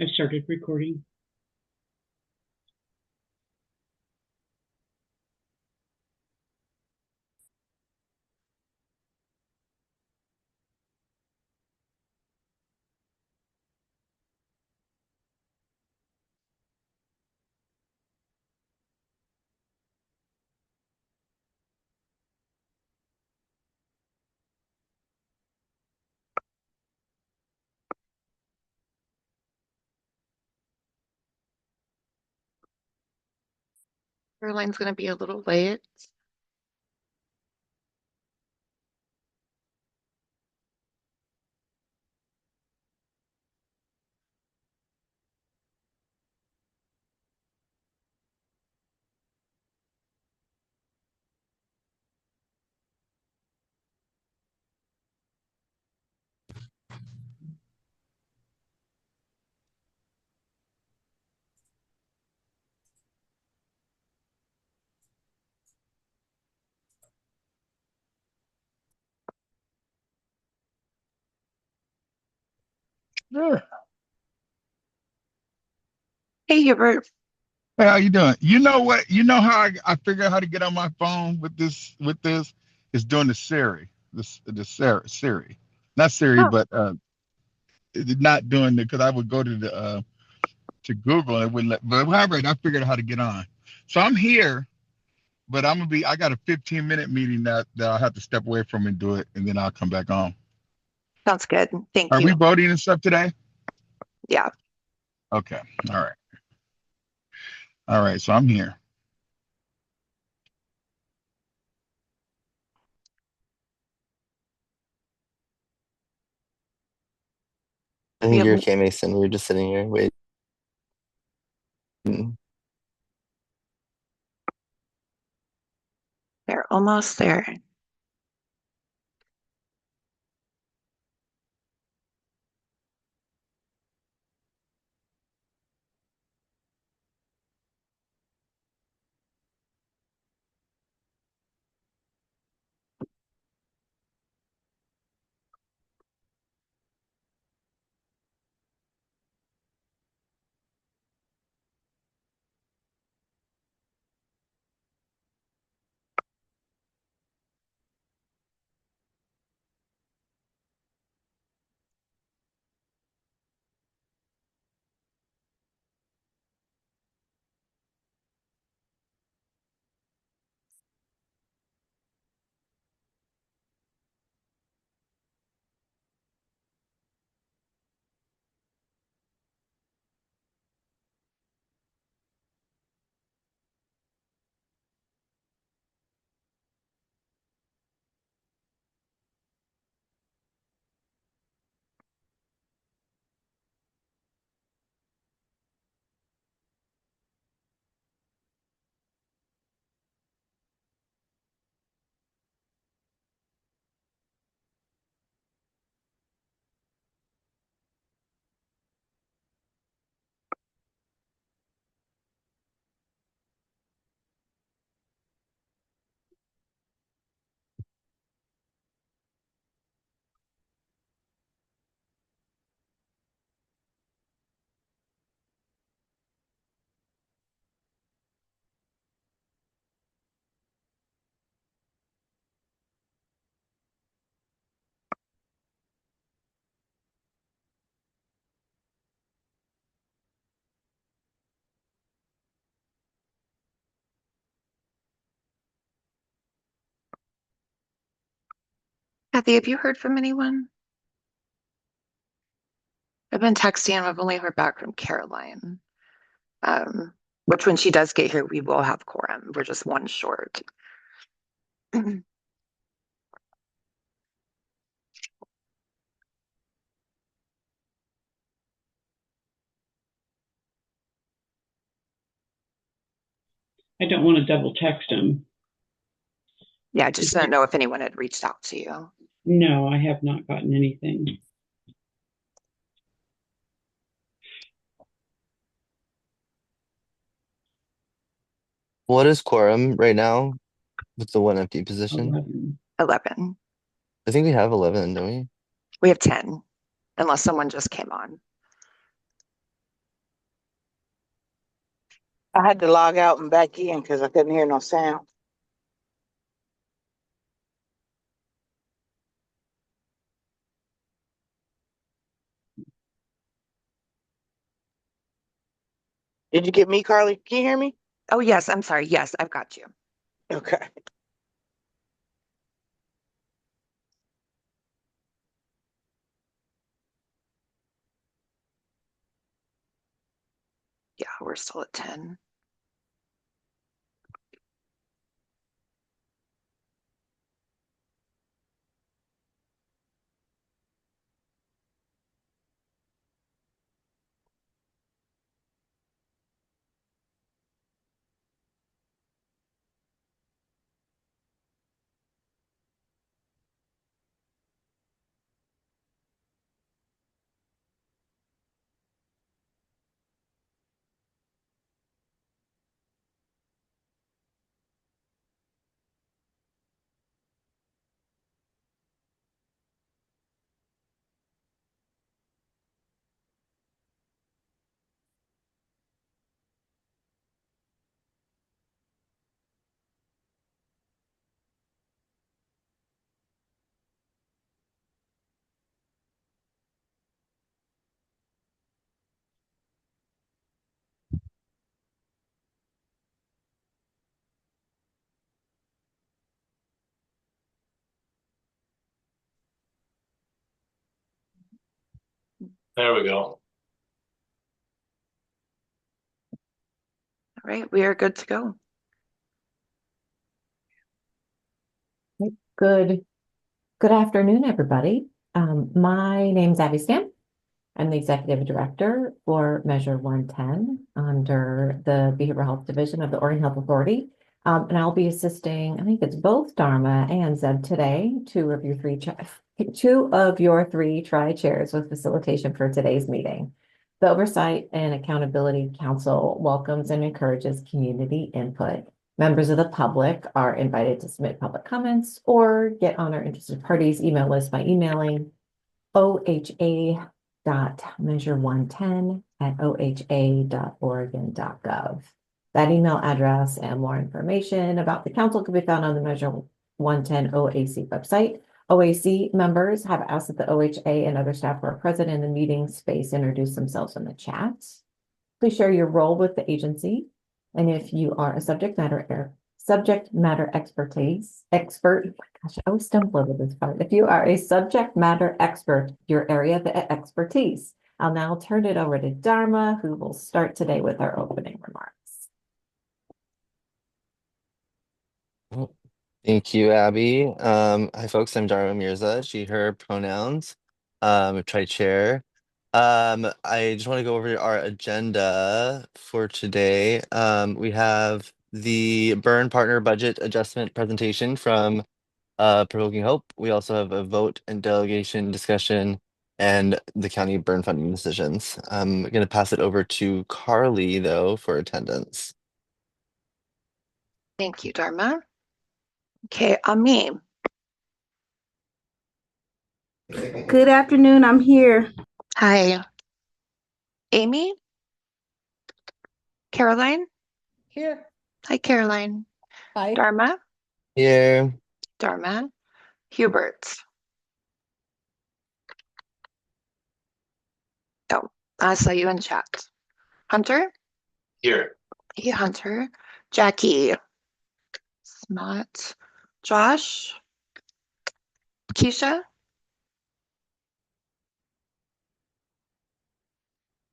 I've started recording. Caroline's going to be a little late. Sure. Hey, Hubert. Hey, how you doing? You know what? You know how I figure out how to get on my phone with this is doing the Siri. Siri. Not Siri, Oh, but it's not doing it because I would go to the to Google and it wouldn't let, but however, I figured out how to get on. So I'm here, but I got a 15-minute meeting that I'll have to step away from and do it, and then I'll come back on. sounds good. Thank Are we you. voting and stuff today? Yeah. Okay. All right. All right. So I'm here. I We think have, you're K Mason. You're just sitting here waiting. they're almost there. Kathy, have you heard from anyone? I've been texting and I've only heard back from Caroline. Which when she does get here, we will have quorum. We're just one short. I don't want to double text them. Yeah, I just didn't know if anyone had reached out to you. No, I have not gotten anything. What is quorum right now with the one empty position? 11. 11. I think we have 11, don't we? We have 10, unless someone just came on. I had to log out and back in because I couldn't hear no sound. Did you get me, Carly? Can you hear me? Oh, yes, I'm sorry. Yes, I've got you. Okay. Yeah, we're still at 10. There we go. All right, we are good to go. Good, good afternoon, everybody. My name's Abby Stamp. I'm the Executive Director for Measure 110 under the Behavioral Health Division of the Oregon Health Authority. And I'll be assisting, I think it's both Dharma and Zeb today, two of your three tri-chairs with facilitation for today's meeting. The Oversight and Accountability Council welcomes and encourages community input. Members of the public are invited to submit public comments or get on our interested parties email list by emailing oha.measure110@oha.oregon.gov. That email address and more information about the council can be found on the Measure 110 OAC website. OAC members have asked that the OHA and other staff who are present in the meeting space introduce themselves in the chat. Please share your role with the agency. And if you are a subject matter expert, gosh, I always stumble over this part. If you are a subject matter expert, your area of expertise, I'll now turn it over to Dharma, who will start today with our opening remarks. Thank you, Abby. Hi, folks. I'm Dharma Mirza, she, her pronouns. Tri-chair. I just want to go over our agenda for today. We have the Burn Partner Budget Adjustment presentation from Provoking Hope. We also have a vote and delegation discussion and the county burn funding decisions. I'm going to pass it over to Carly, though, for attendance. Thank you, Dharma. Okay, Ami. Good afternoon, I'm here. Hi. Amy. Caroline. Here. Hi, Caroline. Hi. Dharma. Here. Dharma. Hubert. Oh, I saw you in chat. Hunter. Here. Hey, Hunter. Jackie. Smart. Josh. Keisha.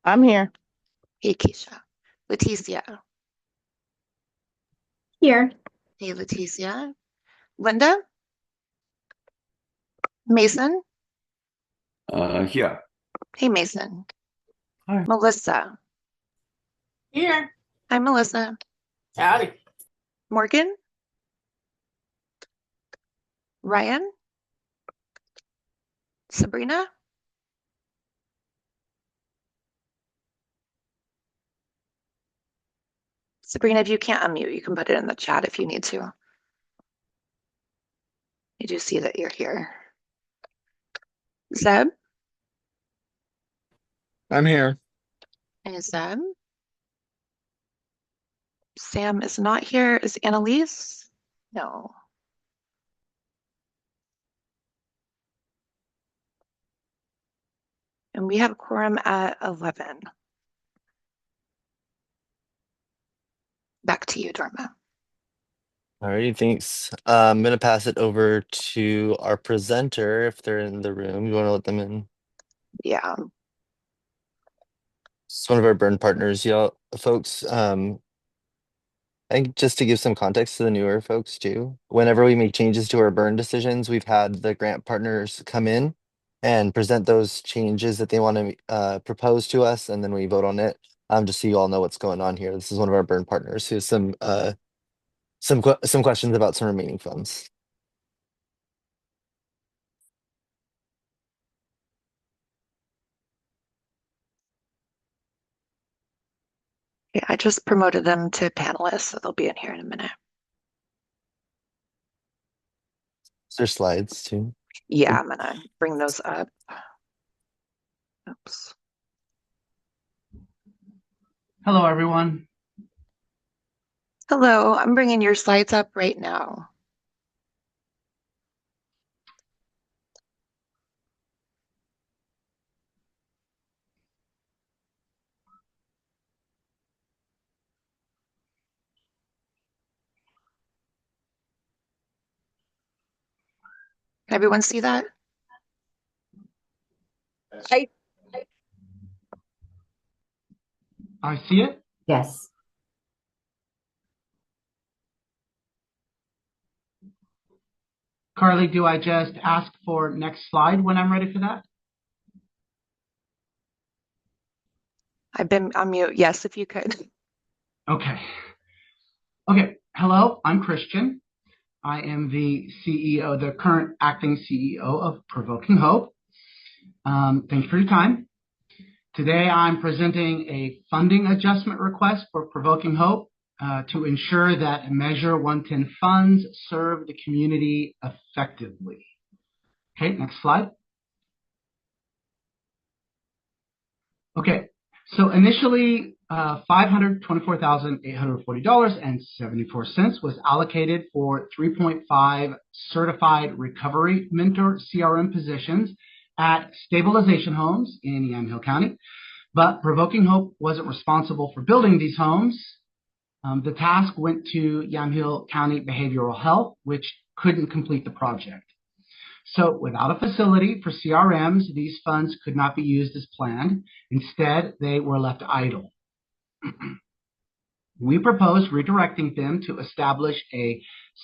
I'm here. Hey, Keisha. Leticia. Here. Hey, Leticia. Linda. Mason. Here. Hey, Mason. Hi. Melissa. Here. Hi, Melissa. Howdy. Morgan. Ryan. Sabrina. Sabrina, if you can't unmute, you can put it in the chat if you need to. I do see that you're here. Zeb. I'm here. Hey, Zeb. Sam is not here. Is Annalise? No. And we have a quorum at 11. Back to you, Dharma. Alrighty, thanks. I'm gonna pass it over to our presenter if they're in the room. You want to let them in? Yeah. It's one of our burn partners, y'all, folks. I think just to give some context to the newer folks too, whenever we make changes to our burn decisions, we've had the grant partners come in and present those changes that they want to propose to us, and then we vote on it. Just so you all know what's going on here. This is one of our burn partners who has some questions about some remaining funds. Yeah, I just promoted them to panelists, so they'll be in here in a minute. There's slides too. Yeah, I'm gonna bring those up. Oops. Hello, everyone. Hello, I'm bringing your slides up right now. Can everyone see that? I see it. Yes. Carly, do I just ask for next slide when I'm ready for that? I've been on mute. Yes, if you could. Okay. Okay. Hello, I'm Christian. I am the CEO, the current acting CEO of Provoking Hope. Thanks for your time. Today, I'm presenting a funding adjustment request for Provoking Hope to ensure that Measure 110 funds serve the community effectively. Okay, next slide. Okay, so initially, $524,840.74 was allocated for 3.5 certified recovery mentor CRM positions at stabilization homes in Yamhill County. But Provoking Hope wasn't responsible for building these homes. The task went to Yamhill County Behavioral Health, which couldn't complete the project. So without a facility for CRMs, these funds could not be used as planned. Instead, they were left idle. We propose redirecting them to establish a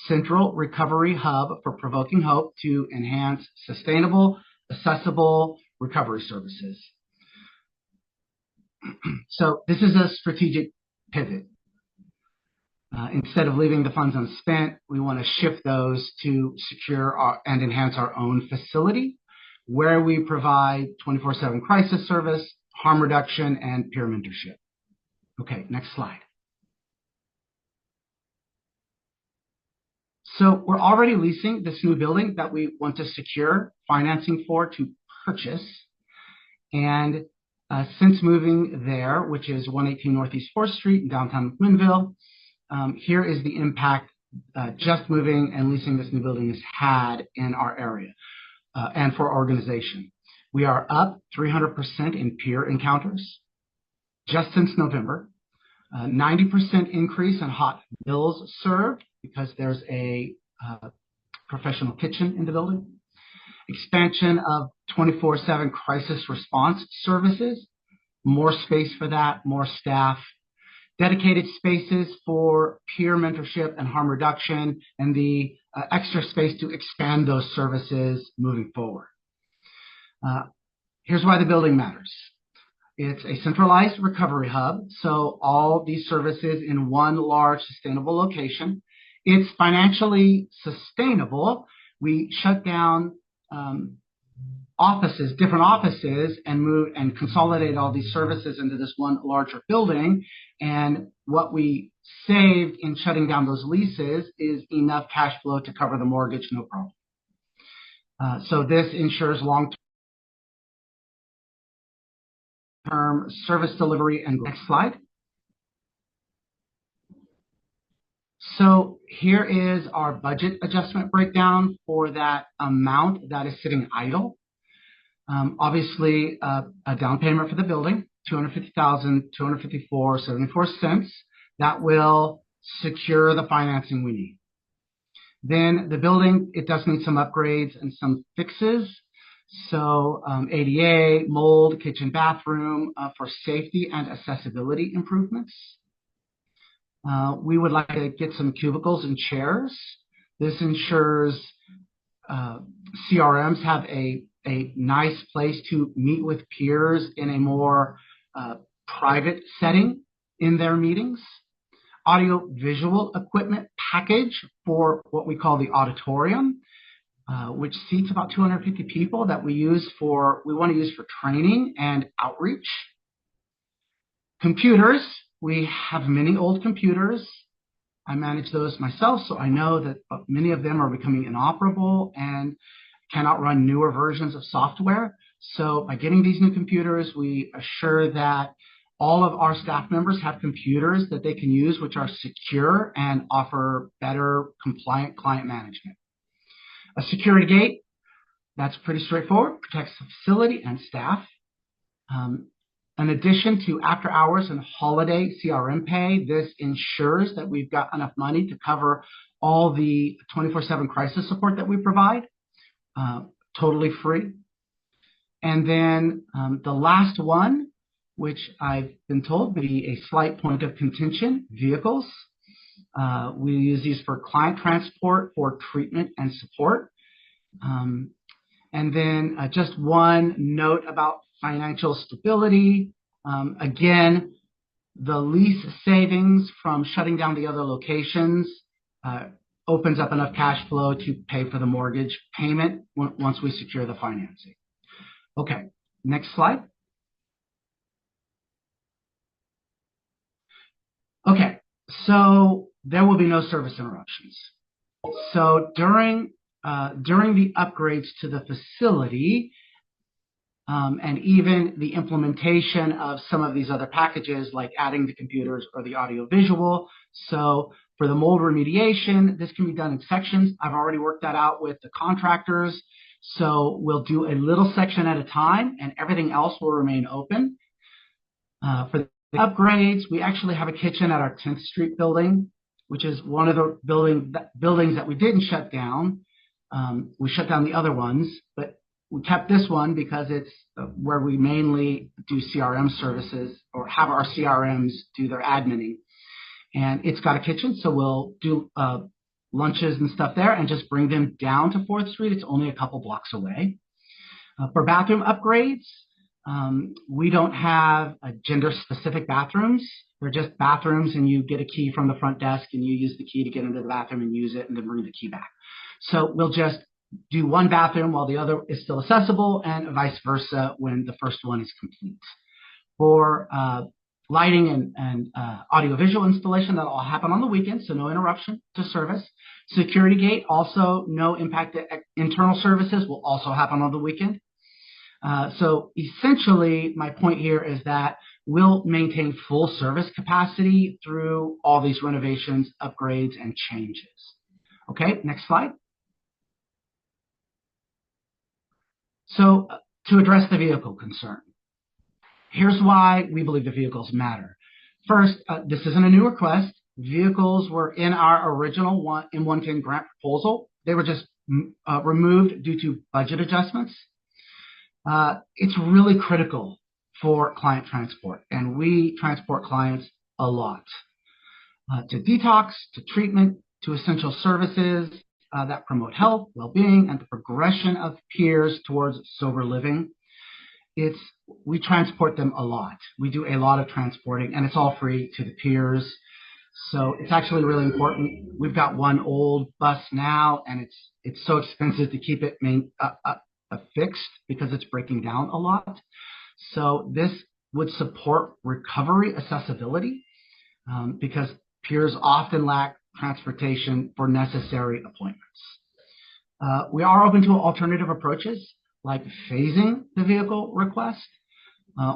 central recovery hub for Provoking Hope to enhance sustainable, accessible recovery services. So this is a strategic pivot. Instead of leaving the funds unspent, we want to shift those to secure and enhance our own facility where we provide 24/7 crisis service, harm reduction, and peer mentorship. Okay, next slide. So we're already leasing this new building that we want to secure financing for to purchase. And since moving there, which is 118 Northeast 4th Street in downtown McMinnville, here is the impact just moving and leasing this new building has had in our area and for our organization. We are up 300% in peer encounters just since November, 90% increase in hot meals served because there's a professional kitchen in the building, expansion of 24/7 crisis response services, more space for that, more staff, dedicated spaces for peer mentorship and harm reduction, and the extra space to expand those services moving forward. Here's why the building matters. It's a centralized recovery hub, so all these services in one large sustainable location. It's financially sustainable. We shut down different offices, and move and consolidate all these services into this one larger building. And what we saved in shutting down those leases is enough cash flow to cover the mortgage, no problem. So this ensures long-term service delivery. And next slide. So here is our budget adjustment breakdown for that amount that is sitting idle. Obviously, a down payment for the building, $250,254.74. That will secure the financing we need. Then the building, it does need some upgrades and some fixes. So ADA, mold, kitchen, bathroom for safety and accessibility improvements. We would like to get some cubicles and chairs. This ensures CRMs have a nice place to meet with peers in a more private setting in their meetings. Audio visual equipment package for what we call the auditorium, which seats about 250 people that we want to use for training and outreach. Computers, we have many old computers. I manage those myself, so I know that many of them are becoming inoperable and cannot run newer versions of software. So by getting these new computers, we assure that all of our staff members have computers that they can use, which are secure and offer better compliant client management. A security gate, that's pretty straightforward, protects the facility and staff. In addition to after hours and holiday CRM pay, this ensures that we've got enough money to cover all the 24/7 crisis support that we provide, totally free. And then the last one, which I've been told would be a slight point of contention, vehicles. We use these for client transport, for treatment and support. And then just one note about financial stability. Again, the lease savings from shutting down the other locations opens up enough cash flow to pay for the mortgage payment once we secure the financing. Okay, next slide. Okay, so there will be no service interruptions. So during the upgrades to the facility, and even the implementation of some of these other packages, like adding the computers or the audio-visual. So for the mold remediation, this can be done in sections. I've already worked that out with the contractors. So we'll do a little section at a time, and everything else will remain open. For the upgrades, we actually have a kitchen at our 10th Street building, which is one of the buildings that we didn't shut down. We shut down the other ones, but we kept this one because it's where we mainly do CRM services, or have our CRMs do their adminning. And it's got a kitchen, so we'll do lunches and stuff there and just bring them down to 4th Street. It's only a couple blocks away. For bathroom upgrades, we don't have gender-specific bathrooms. They're just bathrooms, and you get a key from the front desk, and you use the key to get into the bathroom and use it, and then bring the key back. So we'll just do one bathroom while the other is still accessible, and vice versa when the first one is complete. For lighting and audiovisual installation, that'll all happen on the weekend, so no interruption to service. Security gate, also no impact to internal services, will also happen on the weekend. So essentially, my point here is that we'll maintain full service capacity through all these renovations, upgrades, and changes. Okay, next slide. So to address the vehicle concern, here's why we believe the vehicles matter. First, this isn't a new request. Vehicles were in our original M110 grant proposal. They were just removed due to budget adjustments. It's really critical for client transport, and we transport clients a lot. To detox, to treatment, to essential services that promote health, well-being, and the progression of peers towards sober living. We transport them a lot. We do a lot of transporting, and it's all free to the peers. So it's actually really important. We've got one old bus now, and it's so expensive to keep it fixed because it's breaking down a lot. So this would support recovery accessibility because peers often lack transportation for necessary appointments. We are open to alternative approaches like phasing the vehicle request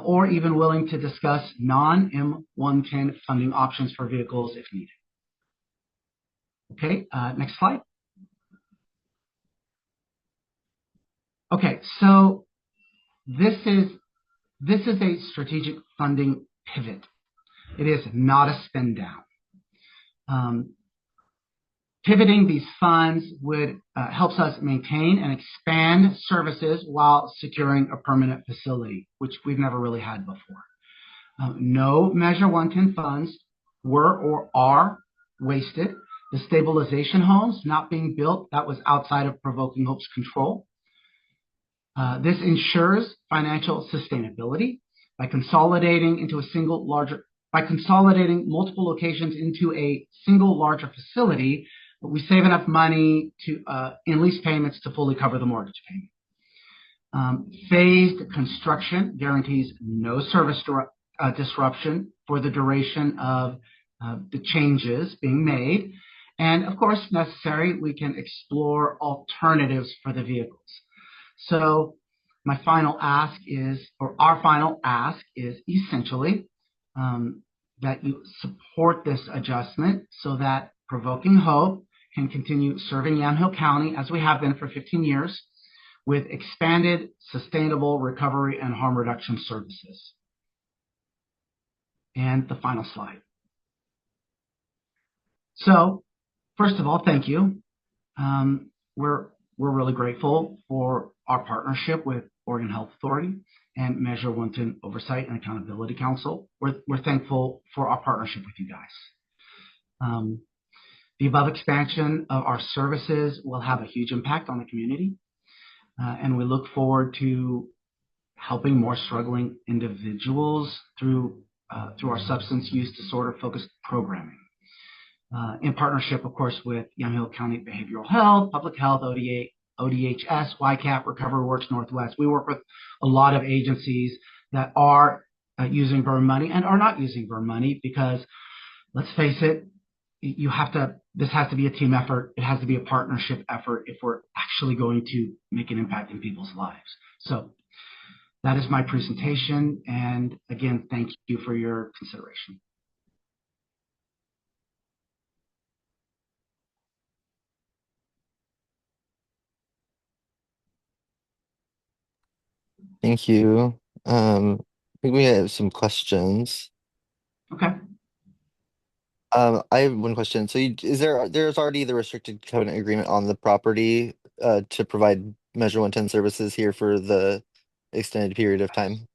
or even willing to discuss non-M110 funding options for vehicles if needed. Okay, next slide. Okay, so this is a strategic funding pivot. It is not a spend down. Pivoting these funds would helps us maintain and expand services while securing a permanent facility, which we've never really had before. No Measure 110 funds were or are wasted. The stabilization homes not being built, that was outside of Provoking Hope's control. This ensures financial sustainability by consolidating multiple locations into a single larger facility. But we save enough money in lease payments to fully cover the mortgage payment. Phased construction guarantees no service disruption for the duration of the changes being made. And of course, necessary, we can explore alternatives for the vehicles. So our final ask is essentially that you support this adjustment so that Provoking Hope can continue serving Yamhill County as we have been for 15 years with expanded sustainable recovery and harm reduction services. And the final slide. So first of all, thank you. We're really grateful for our partnership with Oregon Health Authority and Measure 110 Oversight and Accountability Council. We're thankful for our partnership with you guys. The above expansion of our services will have a huge impact on the community, and we look forward to helping more struggling individuals through our substance use disorder focused programming. In partnership, of course, with Yamhill County Behavioral Health, Public Health, ODHS, YCAP, Recovery Works Northwest. We work with a lot of agencies that are using burn money and are not using burn money because, let's face it, this has to be a team effort. It has to be a partnership effort if we're actually going to make an impact in people's lives. So that is my presentation. And again, thank you for your consideration. Thank you. I think we have some questions. Okay. I have one question. So there's already the restricted covenant agreement on the property to provide Measure 110 services here for the extended period of time?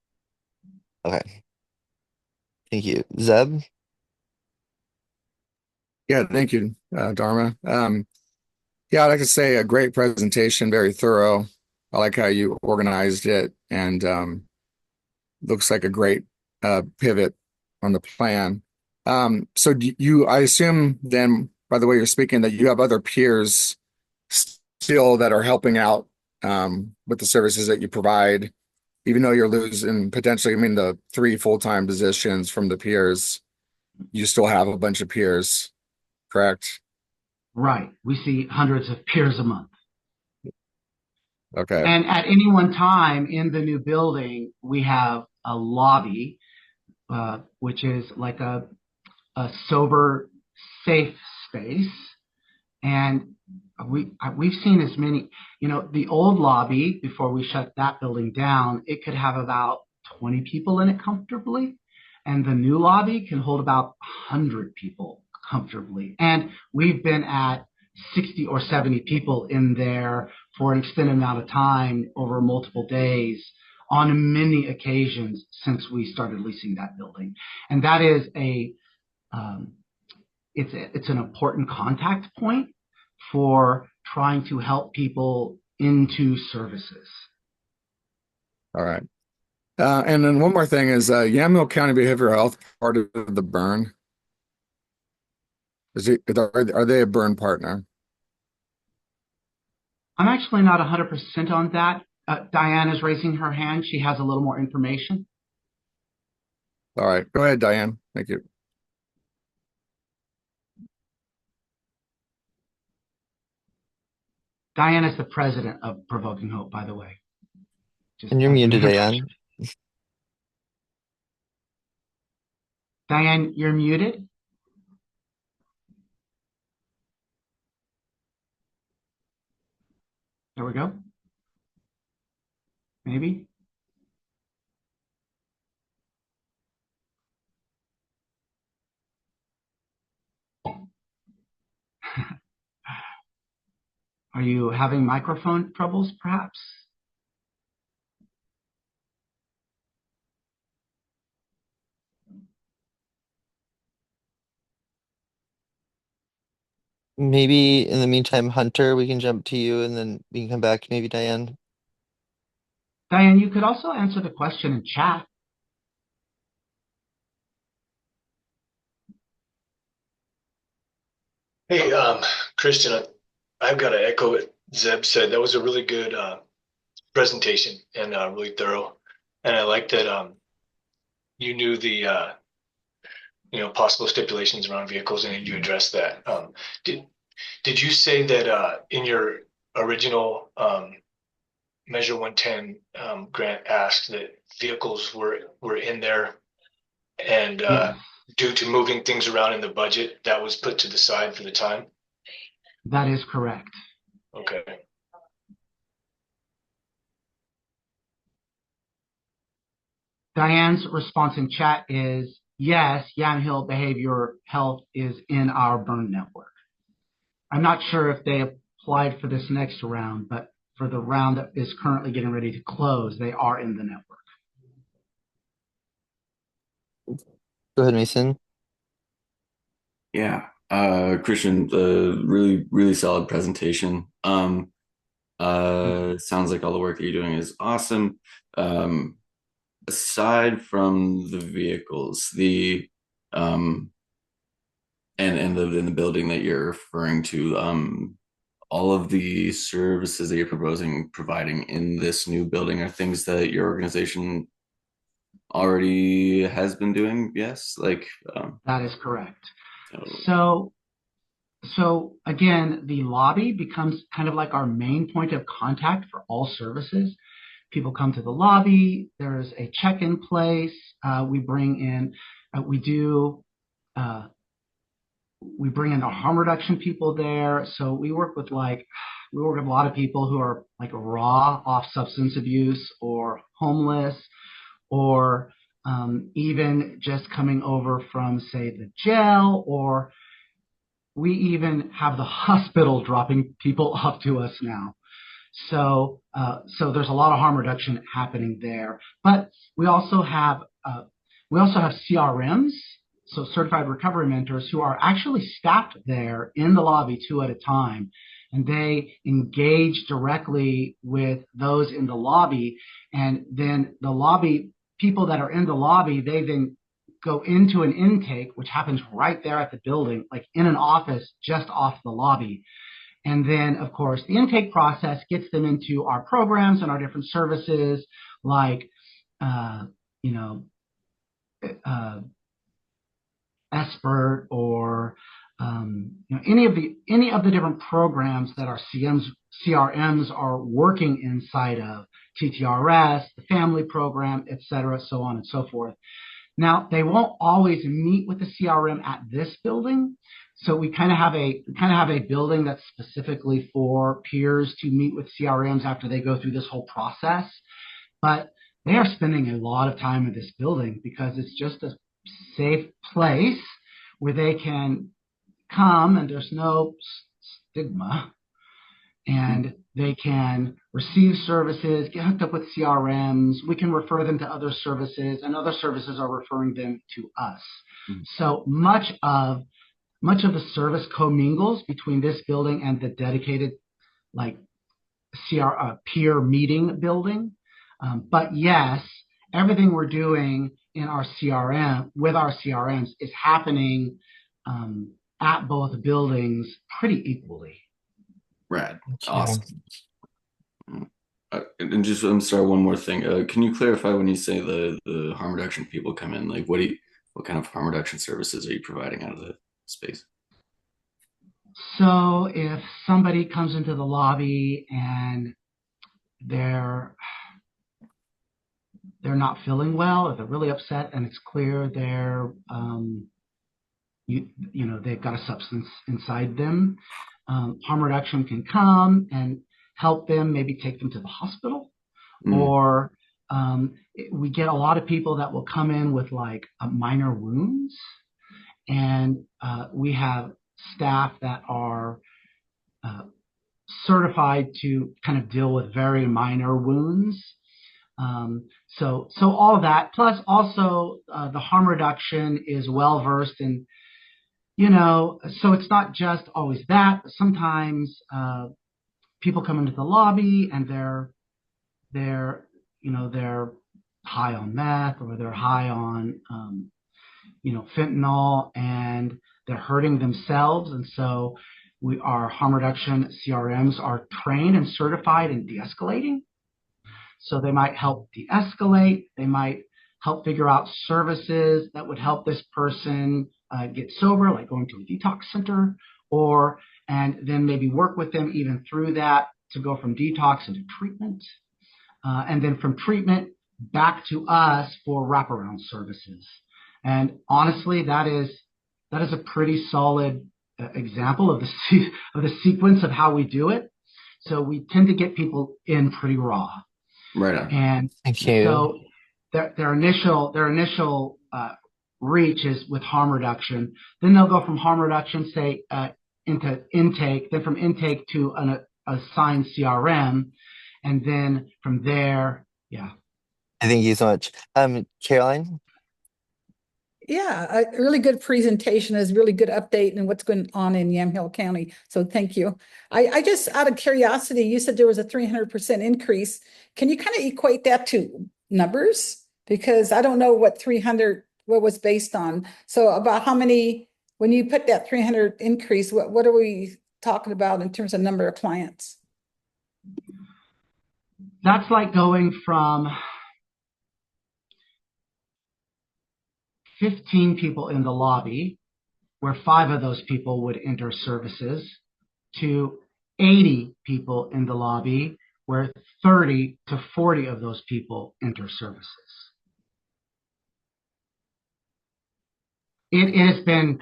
Okay. Thank you. Zeb? Yeah, thank you, Dharma. Yeah, I'd like to say a great presentation, very thorough. I like how you organized it and looks like a great pivot on the plan. So I assume then, by the way you're speaking, that you have other peers still that are helping out with the services that you provide, even though you're losing potentially, the 3 full-time positions from the peers, you still have a bunch of peers, correct? Right. We see hundreds of peers a month. Okay. And at any one time in the new building, we have a lobby, which is like a sober, safe space. And we've seen as many, the old lobby, before we shut that building down, it could have about 20 people in it comfortably. And the new lobby can hold about 100 people comfortably. And we've been at 60 or 70 people in there for an extended amount of time over multiple days on many occasions since we started leasing that building. And that is it's an important contact point for trying to help people into services. All right. And then one more thing is Yamhill County Behavioral Health part of the burn? Are they a burn partner? I'm actually not 100% on that. Diane is raising her hand. She has a little more information. All right. Go ahead, Diane. Thank you. Diane is the president of Provoking Hope, by the way. And you're muted, Diane. Diane, you're muted. There we go. Maybe. Are you having microphone troubles, perhaps? Maybe in the meantime, Hunter, we can jump to you and then we can come back, maybe Diane. Diane, you could also answer the question in chat. Hey, Christian, I've got to echo what Zeb said. That was a really good presentation and really thorough. And I like that you knew the possible stipulations around vehicles and you addressed that. Did you say that in your original Measure 110 grant asked that vehicles were in there and Yes, due to moving things around in the budget, that was put to the side for the time? that is correct. Okay. Diane's response in chat is, yes, Yamhill Behavior Health is in our burn network. I'm not sure if they applied for this next round, but for the round that is currently getting ready to close, they are in the network. Go ahead, Mason. Yeah, Christian, really, really solid presentation. Sounds like all the work that you're doing is awesome. Aside from the vehicles, and in the building that you're referring to, all of the services that you're providing in this new building are things that your organization already has been doing, yes? That is correct. So So again, the lobby becomes kind of like our main point of contact for all services. People come to the lobby. There's a check-in place. We bring in our harm reduction people there. So we work with a lot of people who are like raw off substance abuse or homeless, or even just coming over from, say, the jail, or we even have the hospital dropping people off to us now. So there's a lot of harm reduction happening there. But we also have CRMs, so certified recovery mentors, who are actually staffed there in the lobby 2 at a time, and they engage directly with those in the lobby. And then the lobby people that are in the lobby, they then go into an intake, which happens right there at the building, like in an office just off the lobby. And then, of course, the intake process gets them into our programs and our different services, like, Expert, or any of the different programs that our CRMs are working inside of, TTRS, the family program, et cetera, so on and so forth. Now, they won't always meet with the CRM at this building. So we kind of have a building that's specifically for peers to meet with CRMs after they go through this whole process. But they are spending a lot of time in this building because it's just a safe place where they can come and there's no stigma, and they can receive services, get hooked up with CRMs. We can refer them to other services, and other services are referring them to us. So much of the service commingles between this building and the dedicated peer meeting building. But yes, everything we're doing in our CRM with our CRMs is happening at both buildings pretty equally. rad, awesome. And just, I'm sorry, one more thing. Can you clarify when you say the harm reduction people come in? Like, what kind of harm reduction services are you providing out of the space? So if somebody comes into the lobby and they're not feeling well, or they're really upset, and it's clear they're they've got a substance inside them, harm reduction can come and help them, maybe take them to the hospital, Mm. or we get a lot of people that will come in with like minor wounds, and we have staff that are certified to kind of deal with very minor wounds. So all of that, plus also the harm reduction is well versed in, so it's not just always that, but sometimes people come into the lobby and they're high on meth, or they're high on fentanyl, and they're hurting themselves. And so our harm reduction CRMs are trained and certified in de-escalating. So they might help de-escalate. They might help figure out services that would help this person get sober, like going to a detox center, and then maybe work with them even through that to go from detox into treatment. And then from treatment back to us for wraparound services. And honestly, that is a pretty solid example of the sequence of how we do it. So we tend to get people in pretty raw. Right on. And Thank you. so their initial reach is with harm reduction. Then they'll go from harm reduction, say, into intake, then from intake to an assigned CRM, and then from there, yeah. Thank you so much. Caroline? Yeah, a really good presentation, is really good update on what's going on in Yamhill County. So thank you. I just, out of curiosity, you said there was a 300% increase. Can you kind of equate that to numbers? Because I don't know what was based on. So about how many, when you put that 300 increase, what are we talking about in terms of number of clients? That's like going from 15 people in the lobby, where 5 of those people would enter services, to 80 people in the lobby, where 30 to 40 of those people enter services. It has been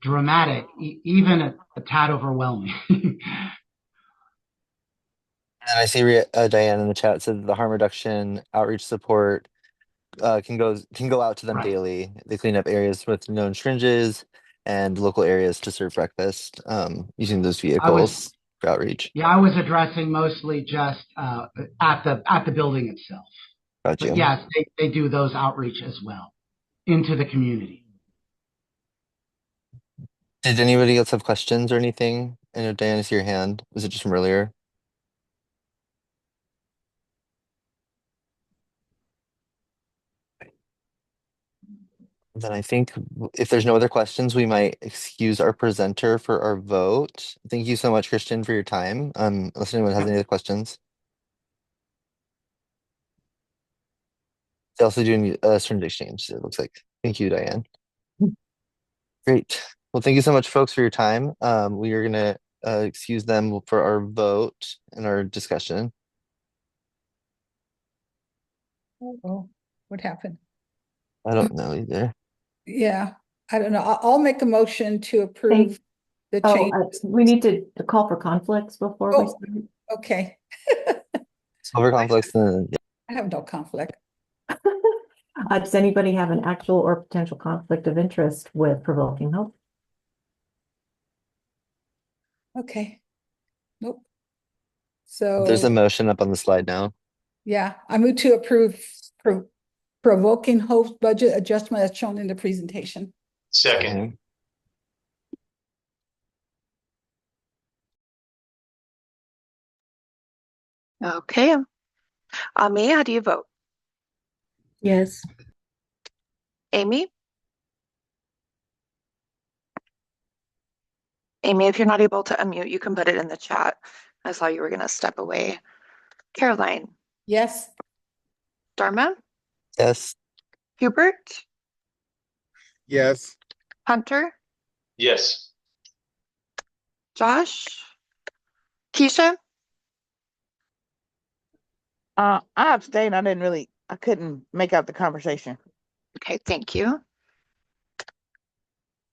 dramatic, even a tad overwhelming. And I see Diane in the chat said the harm reduction outreach support can go out to them Right. daily. They clean up areas with known syringes and local areas to serve breakfast using those vehicles for outreach. Yeah, I was addressing mostly just at the building itself. Got you. But yes, they do those outreach as well into the community. Did anybody else have questions or anything? I know Diane, I see your hand. Was it just from earlier? Then I think if there's no other questions, we might excuse our presenter for our vote. Thank you so much, Christian, for your time. Unless anyone has any other questions. They're also doing a syringe exchange, it looks like. Thank you, Diane. Great. Well, thank you so much, folks, for your time. We are gonna excuse them for our vote and our discussion. Oh, what happened? I don't know either. Yeah, I don't know. I'll make a motion to approve the change. We need to call for conflicts before we Oh, start. okay. Silver complex, then I have no conflict. Does anybody have an actual or potential conflict of interest with Provoking Hope? Okay. Nope. there's a So, motion up on the slide now. yeah, I move to approve Provoking Hope's budget adjustment as shown in the presentation. Second. Okay. Ami, how do you vote? Yes. Amy? Amy, if you're not able to unmute, you can put it in the chat. I saw you were going to step away. Caroline? Yes. Dharma? Yes. Hubert? Yes. Hunter? Yes. Josh? Keisha? I abstained. I couldn't make out the conversation. Okay, thank you.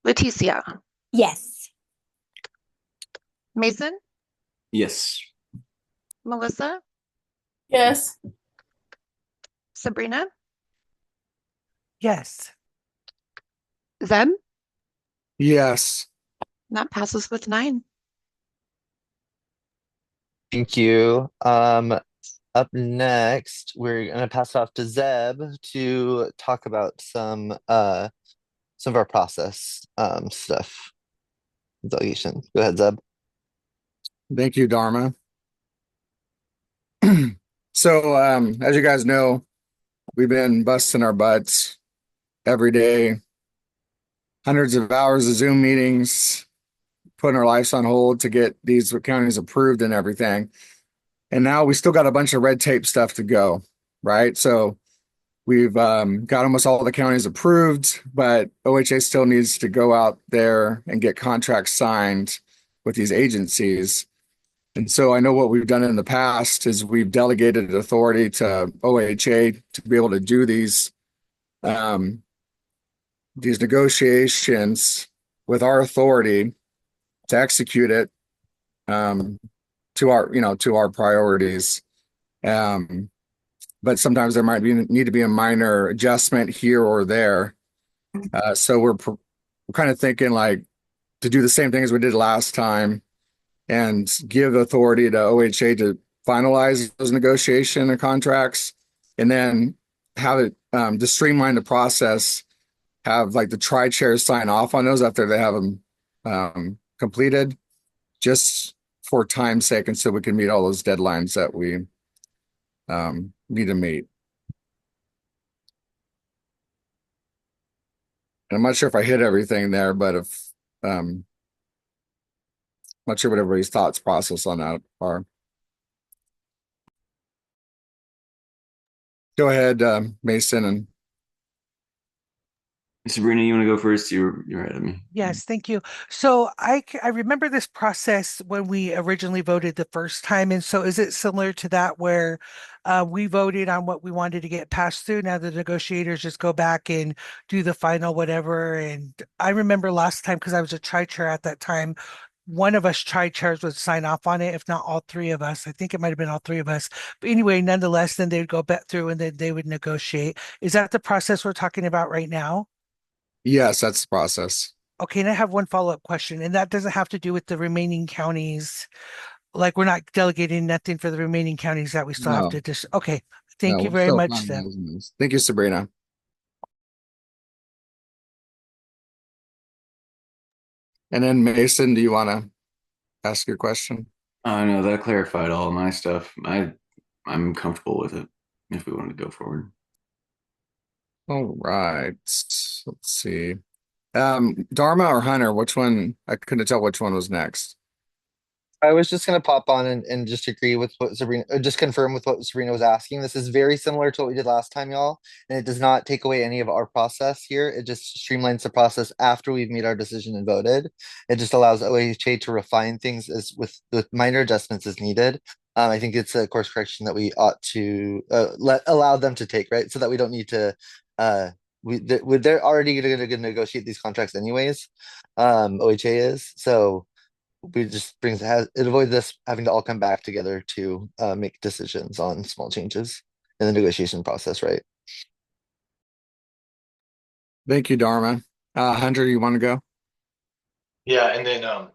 Leticia? Yes. Mason? Yes. Melissa, Yes. Sabrina, Yes. Zeb, Yes. and that passes with 9. Thank you. Up next, we're gonna pass it off to Zeb to talk about some of our process stuff. Delegation. Go ahead, Zeb. Thank you, Dharma. So, as you guys know, we've been busting our butts every day, hundreds of hours of Zoom meetings, putting our lives on hold to get these counties approved and everything. And now we still got a bunch of red tape stuff to go, right? So we've got almost all the counties approved, but OHA still needs to go out there and get contracts signed with these agencies. And so I know what we've done in the past is we've delegated authority to OHA to be able to do these negotiations with our authority to execute it to our priorities. But sometimes there might need to be a minor adjustment here or there. So we're kind of thinking like to do the same thing as we did last time and give authority to OHA to finalize those negotiation and contracts, and then have it to streamline the process, have like the tri-chairs sign off on those after they have them completed, just for time's sake, and so we can meet all those deadlines that we need to meet. And I'm not sure if I hit everything there, but if not sure what everybody's thoughts process on that are. Go ahead, Mason. And Sabrina, you want to go first? You're ahead of me. Yes, thank you. So I remember this process when we originally voted the first time. And so is it similar to that where we voted on what we wanted to get passed through? Now the negotiators just go back and do the final whatever. And I remember last time, because I was a tri-chair at that time, one of us tri-chairs would sign off on it, if not all 3 of us. I think it might have been all 3 of us. But anyway, nonetheless, then they'd go back through and then they would negotiate. Is that the process we're talking about right now? yes, that's the process. Okay, and I have one follow-up question, and that doesn't have to do with the remaining counties. Like, we're not delegating nothing for the remaining counties that we still have No, to just, okay. Thank no, you we're very still much then. finalizing this. Thank you, Sabrina. And then Mason, do you want to ask your question? No, that clarified all my stuff. I'm comfortable with it if we want to go forward. All right. Let's see. Dharma or Hunter, which one? I couldn't tell which one was next. I was just gonna pop on and just agree with what Sabrina, just confirm with what Sabrina was asking. This is very similar to what we did last time, y'all, and it does not take away any of our process here. It just streamlines the process after we've made our decision and voted. It just allows OHA to refine things as with minor adjustments as needed. I think it's a course correction that we ought to allow them to take, right? So that we don't need to. They're already going to negotiate these contracts anyways. OHA is so. We just it avoids us having to all come back together to make decisions on small changes in the negotiation process, right? Thank you, Dharma. Hunter, you want to go? Yeah, and then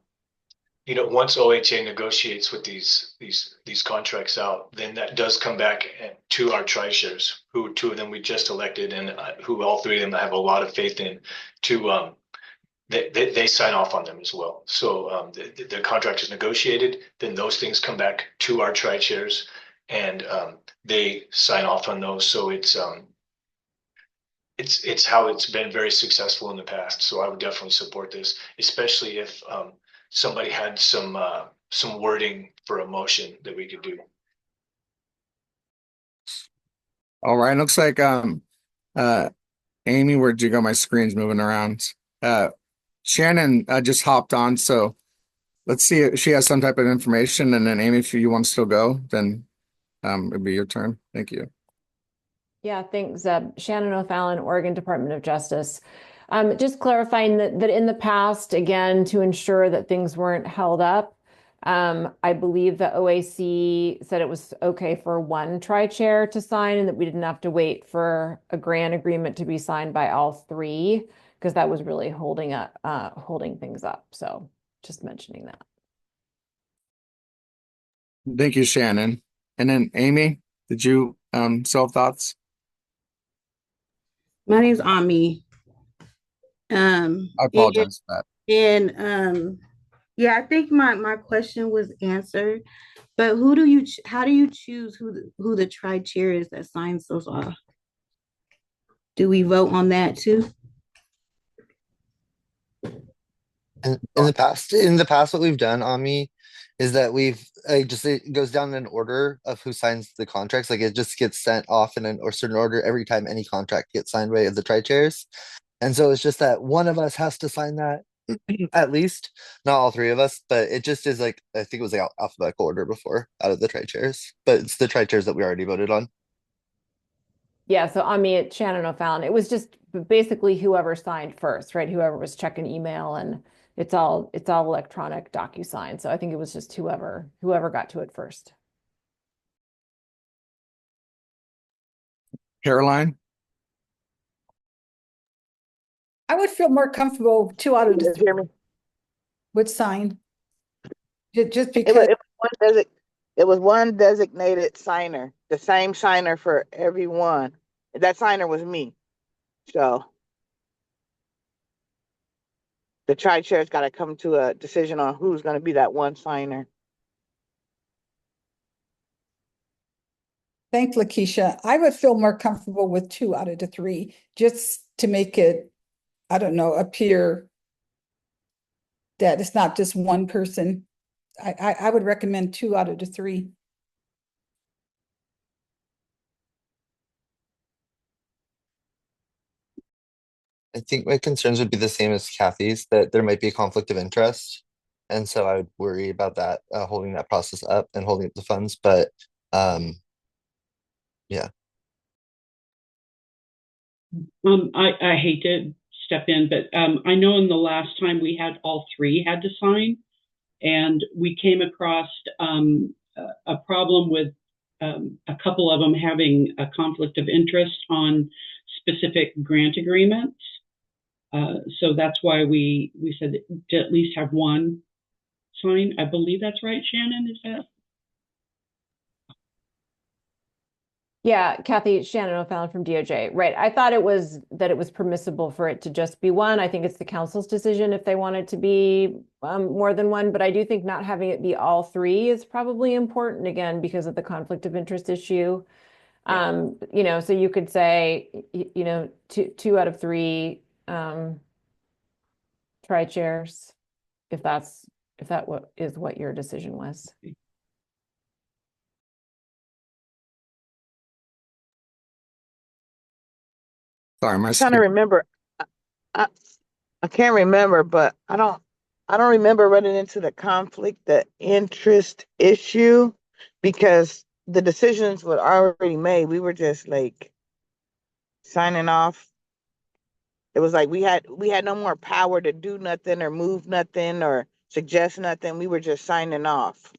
once OHA negotiates with these contracts out, then that does come back to our tri-chairs, who 2 of them we just elected, and who all 3 of them I have a lot of faith in to they sign off on them as well. So the contract is negotiated, then those things come back to our tri-chairs, and they sign off on those. So it's how it's been very successful in the past. So I would definitely support this, especially if somebody had some wording for a motion that we could do. All right. Looks like Amy, where'd you go? My screen's moving around. Shannon just hopped on, so let's see if she has some type of information, and then Amy, if you want to still go, then it'd be your turn. Thank you. Yeah, thanks, Shannon O'Fallon, Oregon Department of Justice. Just clarifying that in the past, again, to ensure that things weren't held up, I believe the OAC said it was okay for one tri-chair to sign and that we didn't have to wait for a grant agreement to be signed by all three, because that was really holding things up. So just mentioning that. Thank you, Shannon. And then Amy, did you still have thoughts? My name's Ami. I apologize for that. Yeah, I think my question was answered. But how do you choose who the tri-chair is that signs those off? Do we vote on that too? In the past, what we've done, Ami, is that it goes down in order of who signs the contracts. Like it just gets sent off in or certain order every time any contract gets signed by the tri-chairs. And so it's just that one of us has to sign that at least, not all three of us, but it just is like, I think it was like alphabetical order before out of the tri-chairs, but it's the tri-chairs that we already voted on. Yeah, so on me, it's Shannon O'Fallon. It was just basically whoever signed first, right? Whoever was checking email, and it's all electronic DocuSign. So I think it was just whoever got to it first. Caroline? I would feel more comfortable 2 out of the 3 would sign. Just because it was one designated signer, the same signer for everyone. That signer was me. So the tri-chair's got to come to a decision on who's going to be that one signer. Thanks, Lakeisha. I would feel more comfortable with 2 out of the 3, just to make it, I don't know, appear that it's not just one person. I would recommend 2 out of the 3. I think my concerns would be the same as Kathy's, that there might be a conflict of interest. And so I would worry about that, holding that process up and holding up the funds. But yeah. I hate to step in, but I know in the last time we had all three had to sign, and we came across a problem with a couple of them having a conflict of interest on specific grant agreements. So that's why we said to at least have one sign. I believe that's right, Shannon, is that? Yeah, Kathy, Shannon O'Fallon from DOJ. Right. I thought it was permissible for it to just be one. I think it's the council's decision if they want it to be more than one, but I do think not having it be all three is probably important, again, because of the conflict of interest issue. So you could say, two out of 3 tri-chairs, if that is what your decision was. Sorry, my I'm trying to remember. I can't remember, but I don't remember running into the interest issue, because the decisions were already made. We were just like signing off. It was like we had no more power to do nothing or move nothing or suggest nothing. We were just signing off.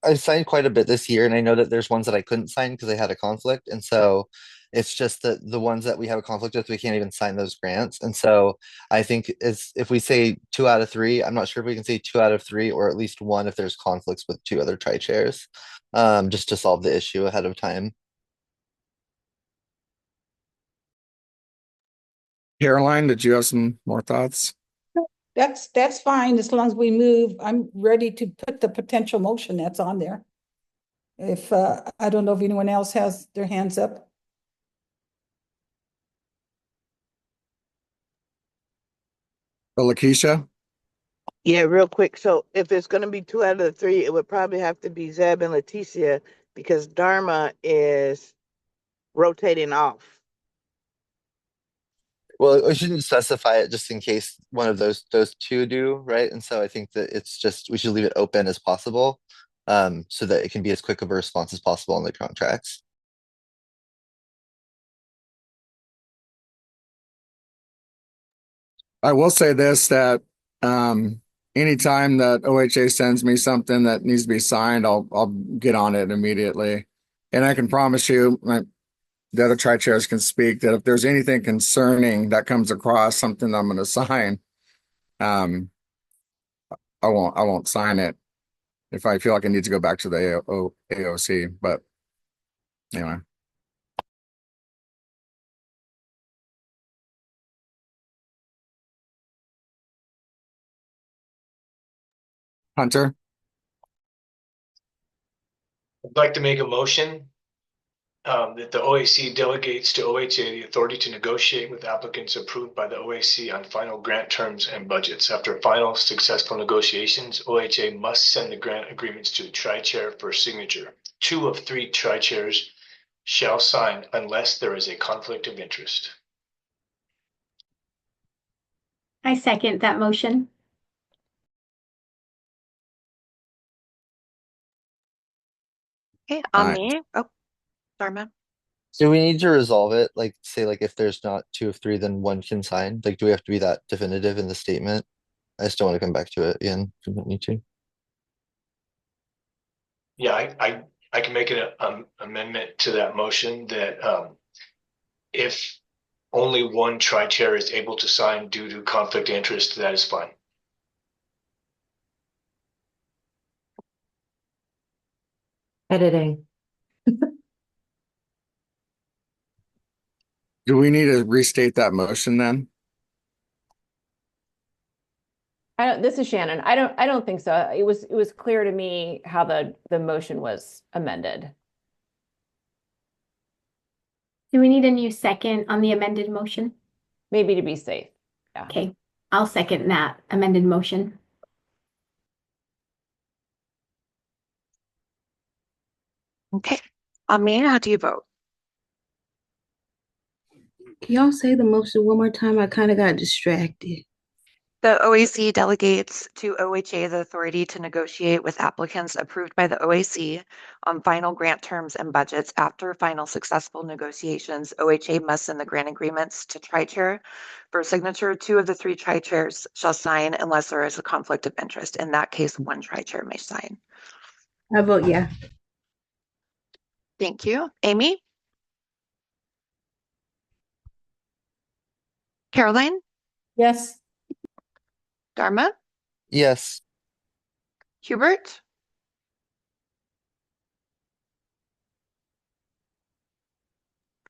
I signed quite a bit this year, and I know that there's ones that I couldn't sign because I had a conflict. And so it's just that the ones that we have a conflict with, we can't even sign those grants. And so I think if we say 2 out of 3, I'm not sure if we can say 2 out of 3 or at least one if there's conflicts with 2 other tri-chairs, just to solve the issue ahead of time. Caroline, did you have some more thoughts? That's fine, as long as we move. I'm ready to put the potential motion that's on there. If I don't know if anyone else has their hands up. Lakeisha? Yeah, real quick. So if it's going to be 2 out of the 3, it would probably have to be Zeb and Leticia, because Dharma is rotating off. Well, we shouldn't specify it just in case one of those 2 do, right? And so I think that we should leave it open as possible, so that it can be as quick of a response as possible on the contracts. I will say this, that anytime that OHA sends me something that needs to be signed, I'll get on it immediately. And I can promise you, the other tri-chairs can speak, that if there's anything concerning that comes across something that I'm going to sign, I won't sign it if I feel like I need to go back to the AOC. But anyway. Hunter? I'd like to make a motion that the OAC delegates to OHA the authority to negotiate with applicants approved by the OAC on final grant terms and budgets. After final successful negotiations, OHA must send the grant agreements to the tri-chair for signature. 2 of 3 tri-chairs shall sign unless there is a conflict of interest. I second that motion. Okay, All on right. me. Oh, Dharma. Do we need to resolve it? Like, say, like if there's not 2 of 3, then 1 can sign. Like, do we have to be that definitive in the statement? I just don't want to come back to it again. If we don't need to. Yeah, I can make an amendment to that motion that if only 1 tri-chair is able to sign due to conflict of interest, that is fine. Editing. Do we need to restate that motion then? This is Shannon. I don't think so. It was clear to me how the motion was amended. Do we need a new second on the amended motion? Maybe to be safe. Yeah. Okay, I'll second that amended motion. Okay, on me, how do you vote? Can y'all say the motion one more time? I kind of got distracted. The OAC delegates to OHA the authority to negotiate with applicants approved by the OAC on final grant terms and budgets. After final successful negotiations, OHA must send the grant agreements to tri-chair for signature. 2 of the 3 tri-chairs shall sign unless there is a conflict of interest. In that case, 1 tri-chair may sign. I vote yeah. Thank you. Amy? Caroline? Yes. Dharma? Yes. Hubert?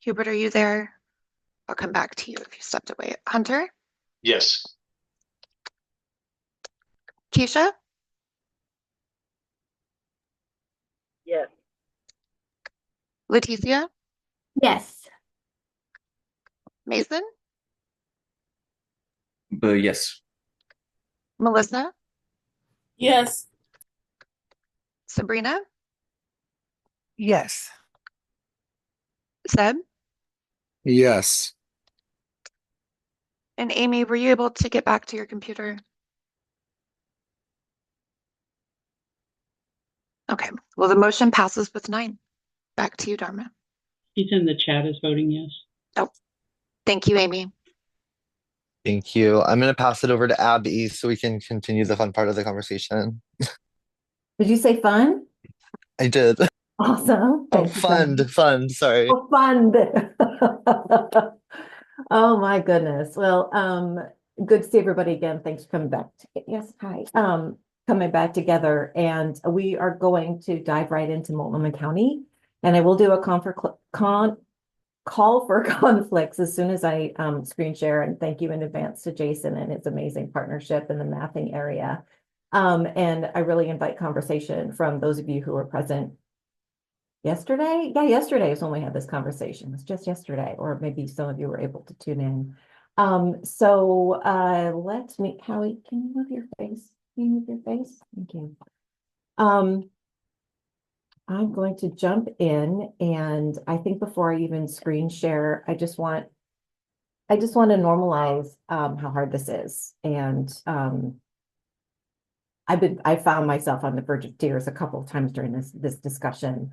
Hubert, are you there? I'll come back to you if you stepped away. Hunter? Yes. Keisha? Yes. Leticia? Yes. Mason? But yes. Melissa? Yes. Sabrina? Yes. Zeb? Yes. And Amy, were you able to get back to your computer? Okay, well, the motion passes with 9. Back to you, Dharma. He's in the chat as voting yes. Oh, thank you, Amy. Thank you. I'm going to pass it over to Abby so we can continue the fun part of the conversation. Did you say fun? I did. Awesome. Oh, Thank you, Gabby. fun. Sorry. Oh, fun. Oh my goodness. Well, good to see everybody again. Thanks for coming back. Yes, hi. Coming back together, and we are going to dive right into Multnomah County, and I will do a call for conflicts as soon as I screen share. And thank you in advance to Jason and his amazing partnership in the mapping area. And I really invite conversation from those of you who were present yesterday. Yeah, yesterday is when we had this conversation. It was just yesterday, or maybe some of you were able to tune in. Let me, Howie, can you move your face? Can you move your face? Thank you. I'm going to jump in, and I think before I even screen share, I just want to normalize how hard this is. And I found myself on the verge of tears a couple of times during this discussion,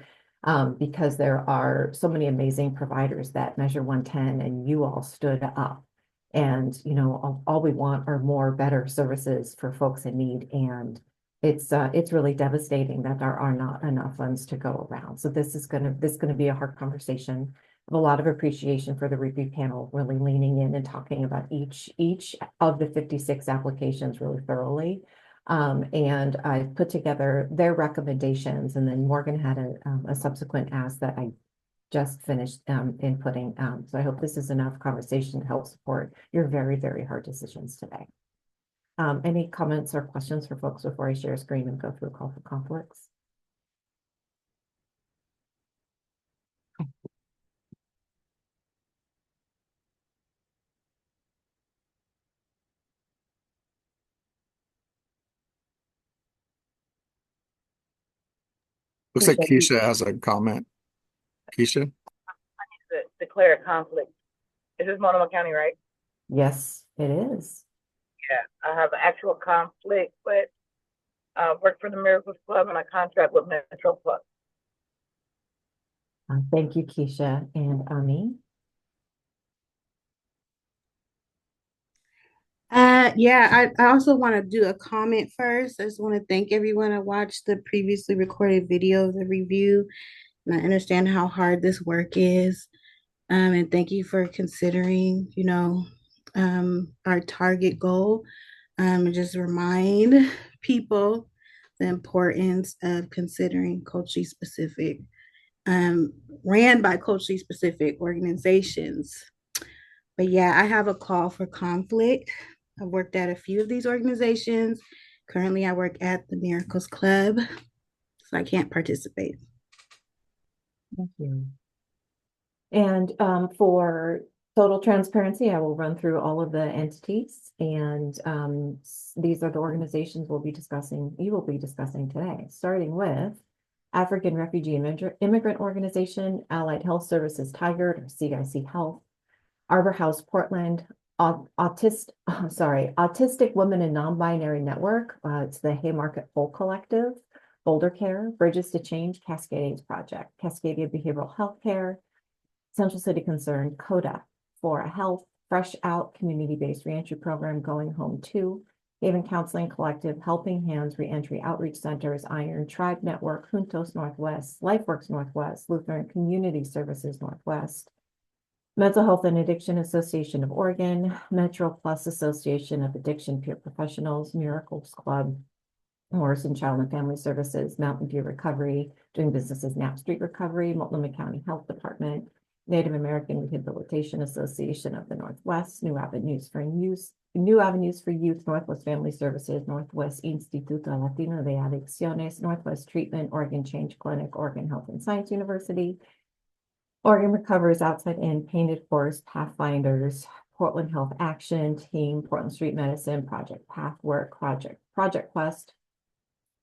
because there are so many amazing providers that measure 110, and you all stood up And, all we want are more better services for folks in need. And it's really devastating that there are not enough funds to go around. So this is gonna be a hard conversation. I have a lot of appreciation for the review panel really leaning in and talking about each of the 56 applications really thoroughly. And I put together their recommendations, and then Morgan had a subsequent ask that I just finished inputting. So I hope this is enough conversation to help support your very, very hard decisions today. Any comments or questions for folks before I share screen and go through a call for conflicts? Looks like Keisha has a comment. Keisha? Declare a conflict. Is this Multnomah County, right? Yes, it is. Yeah, I have an actual conflict, but I work for the Miracles Club and I contract with Metro Plus. Thank you, Keisha and Ami. Yeah, I also want to do a comment first. I just want to thank everyone. I watched the previously recorded video of the review, and I understand how hard this work is. And thank you for considering, our target goal. And just remind people the importance of considering culturally specific, ran by culturally specific organizations. But yeah, I have a call for conflict. I've worked at a few of these organizations. Currently, I work at the Miracles Club, so I can't participate. Thank you. And for total transparency, I will run through all of the entities, and these are the organizations you will be discussing today, starting with African Refugee Immigrant Organization, Allied Health Services Tigard, or CIC Health, Arbor House Portland, Autistic Women and Non-Binary Network. It's the Haymarket Full Collective, Boulder Care, Bridges to Change, Cascades Project, Cascadia Behavioral Health Care, Central City Concern, CODA, Flora Health, Fresh Out Community-Based Reentry Program, Going Home 2, Haven Counseling Collective, Helping Hands Reentry Outreach Centers, Iron Tribe Network, Juntos Northwest, LifeWorks Northwest, Lutheran Community Services Northwest, Mental Health and Addiction Association of Oregon, Metro Plus Association of Addiction Peer Professionals, Miracles Club, Morrison Child and Family Services, Mountain View Recovery, doing business as Knapp Street Recovery, Multnomah County Health Department, Native American Rehabilitation Association of the Northwest, New Avenues for Youth, Northwest Family Services, Northwest Instituto Latino de Adicciones, Northwest Treatment, Oregon Change Clinic, Oregon Health and Science University, Oregon Recovers Outside In, Painted Horse, Pathfinders, Portland Health Action Team, Portland Street Medicine, Project Pathwork, Project Quest,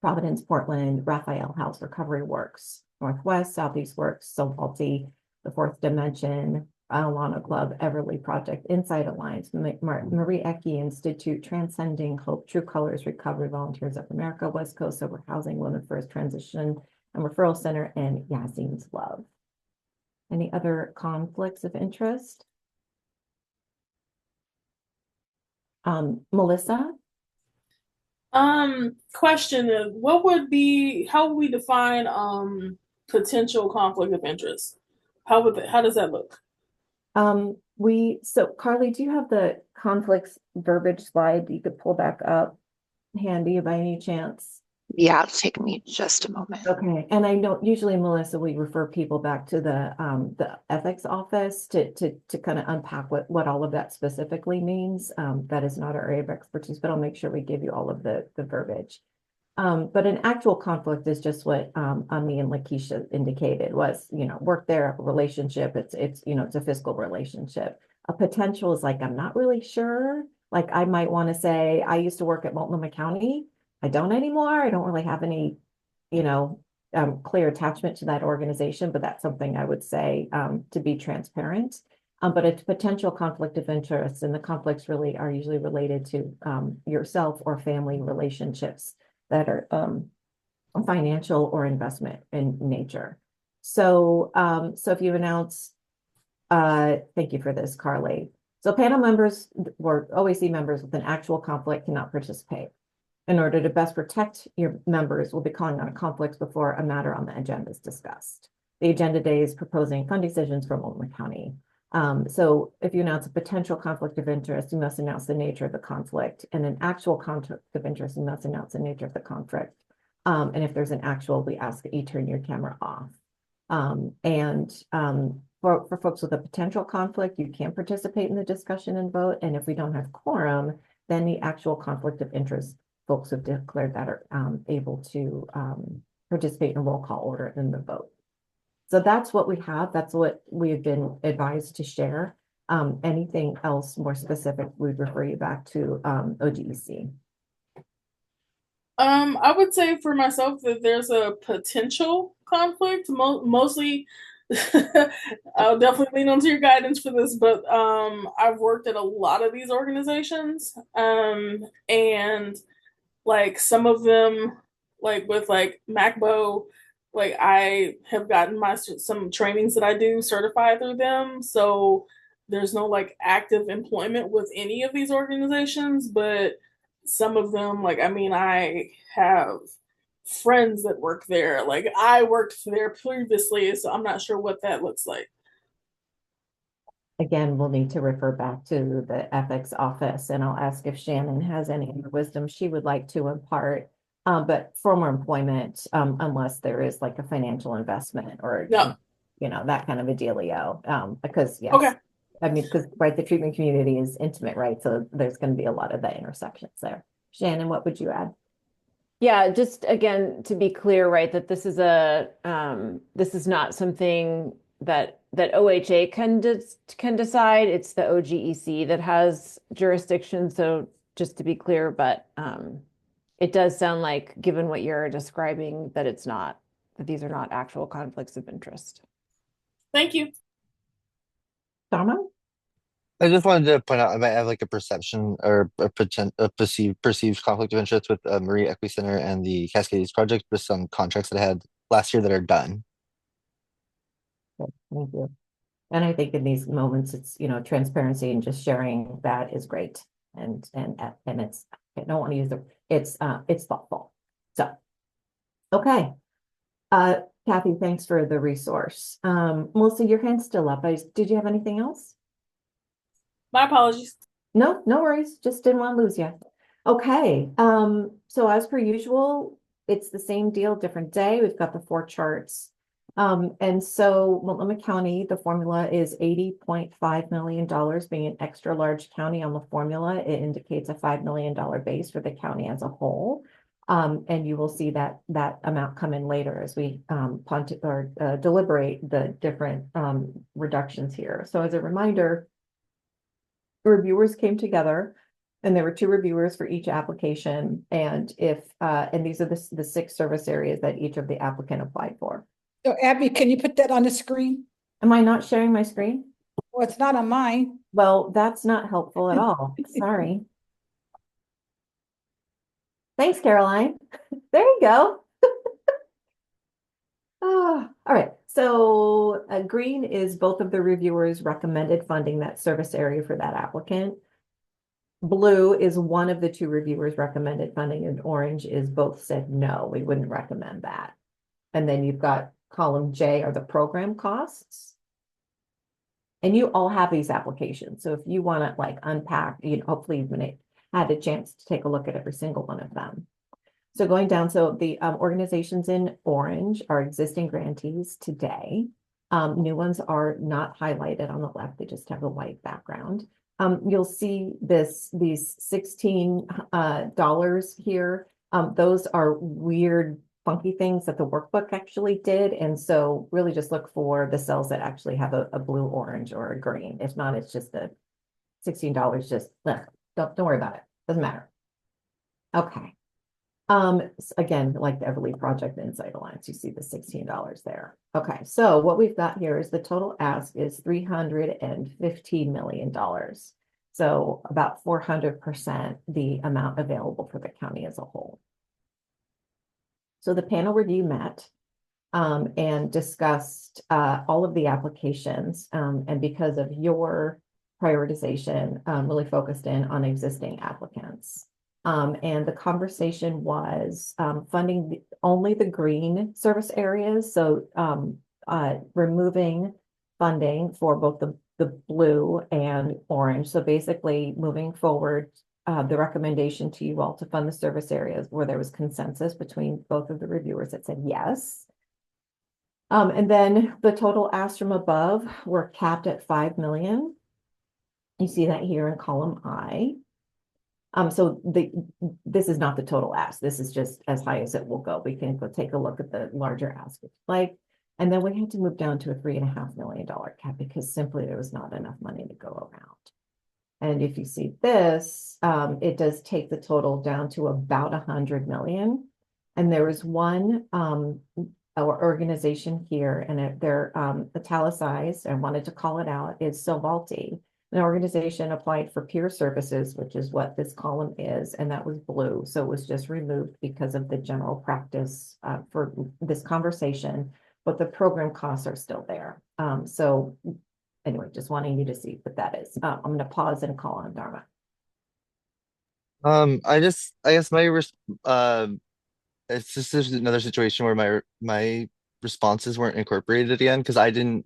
Providence, Portland, Raphael House Recovery Works, Northwest, Southeast Works, So Faulty, The Fourth Dimension, Alana Club, Everly Project, Inside Alliance, Marie Ecke Institute, Transcending Hope, True Colors, Recovery Volunteers of America, West Coast Sober Housing, Women First Transition and Referral Center, and Yassine's Love. Any other conflicts of interest? Melissa? Question is, how would we define potential conflict of interest? How does that look? So Carly, do you have the conflicts verbiage slide you could pull back up handy by any chance? Yeah, it'll take me just a moment. Okay, and I know usually, Melissa, we refer people back to the ethics office to kind of unpack what all of that specifically means. That is not our area of expertise, but I'll make sure we give you all of the verbiage. But an actual conflict is just what Ami and Lakeisha indicated was, work there, a relationship. It's a fiscal relationship. A potential is like, I'm not really sure. Like I might want to say, I used to work at Multnomah County. I don't anymore. I don't really have any, clear attachment to that organization, but that's something I would say to be transparent. But it's potential conflict of interest, and the conflicts really are usually related to yourself or family relationships that are financial or investment in nature. So, if you announce, thank you for this, Carly. So panel members or OAC members with an actual conflict cannot participate. In order to best protect your members, we'll be calling on conflicts before a matter on the agenda is discussed. The agenda day is proposing fund decisions for Multnomah County. So if you announce a potential conflict of interest, you must announce the nature of the conflict, and an actual conflict of interest, you must announce the nature of the conflict. And if there's an actual, we ask that you turn your camera off. For folks with a potential conflict, you can participate in the discussion and vote. And if we don't have quorum, then the actual conflict of interest folks have declared that are able to participate in roll call order in the vote. So that's what we have. That's what we've been advised to share. Anything else more specific, we'd refer you back to OGEC. I would say for myself that there's a potential conflict. Mostly, I'll definitely lean onto your guidance for this, but I've worked at a lot of these organizations, and like some of them, like with like MacBo, like I have gotten some trainings that I do certified through them. So there's no like active employment with any of these organizations, but some of them, like, I mean, I have friends that work there. Like I worked there previously, so I'm not sure what that looks like. Again, we'll need to refer back to the ethics office, and I'll ask if Shannon has any wisdom she would like to impart. But former employment, unless there is like a financial investment or No. That kind of a dealio. Because yes, Okay. I mean, because right, the treatment community is intimate, right? So there's going to be a lot of that intersections there. Shannon, what would you add? Yeah, just again to be clear, right, that this is this is not something that OHA can decide. It's the OGEC that has jurisdiction. So just to be clear, but it does sound like, given what you're describing, that these are not actual conflicts of interest. Thank you. Dharma? I just wanted to point out I might have like a perception or a perceived conflict of interest with Marie Equicenter and the Cascades project with some contracts that I had last year that are done. Thank you. And I think in these moments, it's, transparency and just sharing that is great. And it's, I don't want to use it's thoughtful. So, okay. Kathy, thanks for the resource. Melissa, your hand's still up. Did you have anything else? My apologies. No worries. Just didn't want to lose you. Okay. So as per usual, it's the same deal, different day. We've got the 4 charts. And so Multnomah County, the formula is $80.5 million, being an extra large county on the formula. It indicates a $5 million base for the county as a whole. And you will see that amount come in later as we deliberate the different reductions here. So as a reminder, the reviewers came together, and there were 2 reviewers for each application. And and these are the 6 service areas that each of the applicant applied for. So Abby, can you put that on the screen? Am I not sharing my screen? Well, it's not on mine. Well, that's not helpful at all. Sorry. Thanks, Caroline. There you go. All right. So green is both of the reviewers recommended funding that service area for that applicant. Blue is one of the 2 reviewers recommended funding, and orange is both said no, we wouldn't recommend that. And then you've got column J are the program costs. And you all have these applications. So if you want to like unpack, hopefully you've had a chance to take a look at every single one of them. So going down, so the organizations in orange are existing grantees today. New ones are not highlighted on the left. They just have a white background. You'll see these $16 here. Those are weird, funky things that the workbook actually did. And so really just look for the cells that actually have a blue, orange, or a green. If not, it's just the $16. Just don't worry about it. Doesn't matter. Okay. Again, like the Everly Project Insight Alliance, you see the $16 there. Okay, so what we've got here is the total ask is $315 million. So about 400% the amount available for the county as a whole. So the panel review met and discussed all of the applications. And because of your prioritization, really focused in on existing applicants. And the conversation was funding only the green service areas. So removing funding for both the blue and orange. So basically moving forward, the recommendation to you all to fund the service areas where there was consensus between both of the reviewers that said yes. And then the total asks from above were capped at 5 million. You see that here in column I. So this is not the total ask. This is just as high as it will go. We can go take a look at the larger ask if you'd like. And then we had to move down to a $3.5 million cap because simply there was not enough money to go around. And if you see this, it does take the total down to about 100 million. And there was one our organization here, and they're italicized. I wanted to call it out, is Silvalti. An organization applied for peer services, which is what this column is, and that was blue. So it was just removed because of the general practice for this conversation, but the program costs are still there. So anyway, just wanting you to see what that is. I'm going to pause and call on Dharma. I guess it's just there's another situation where my responses weren't incorporated again because I didn't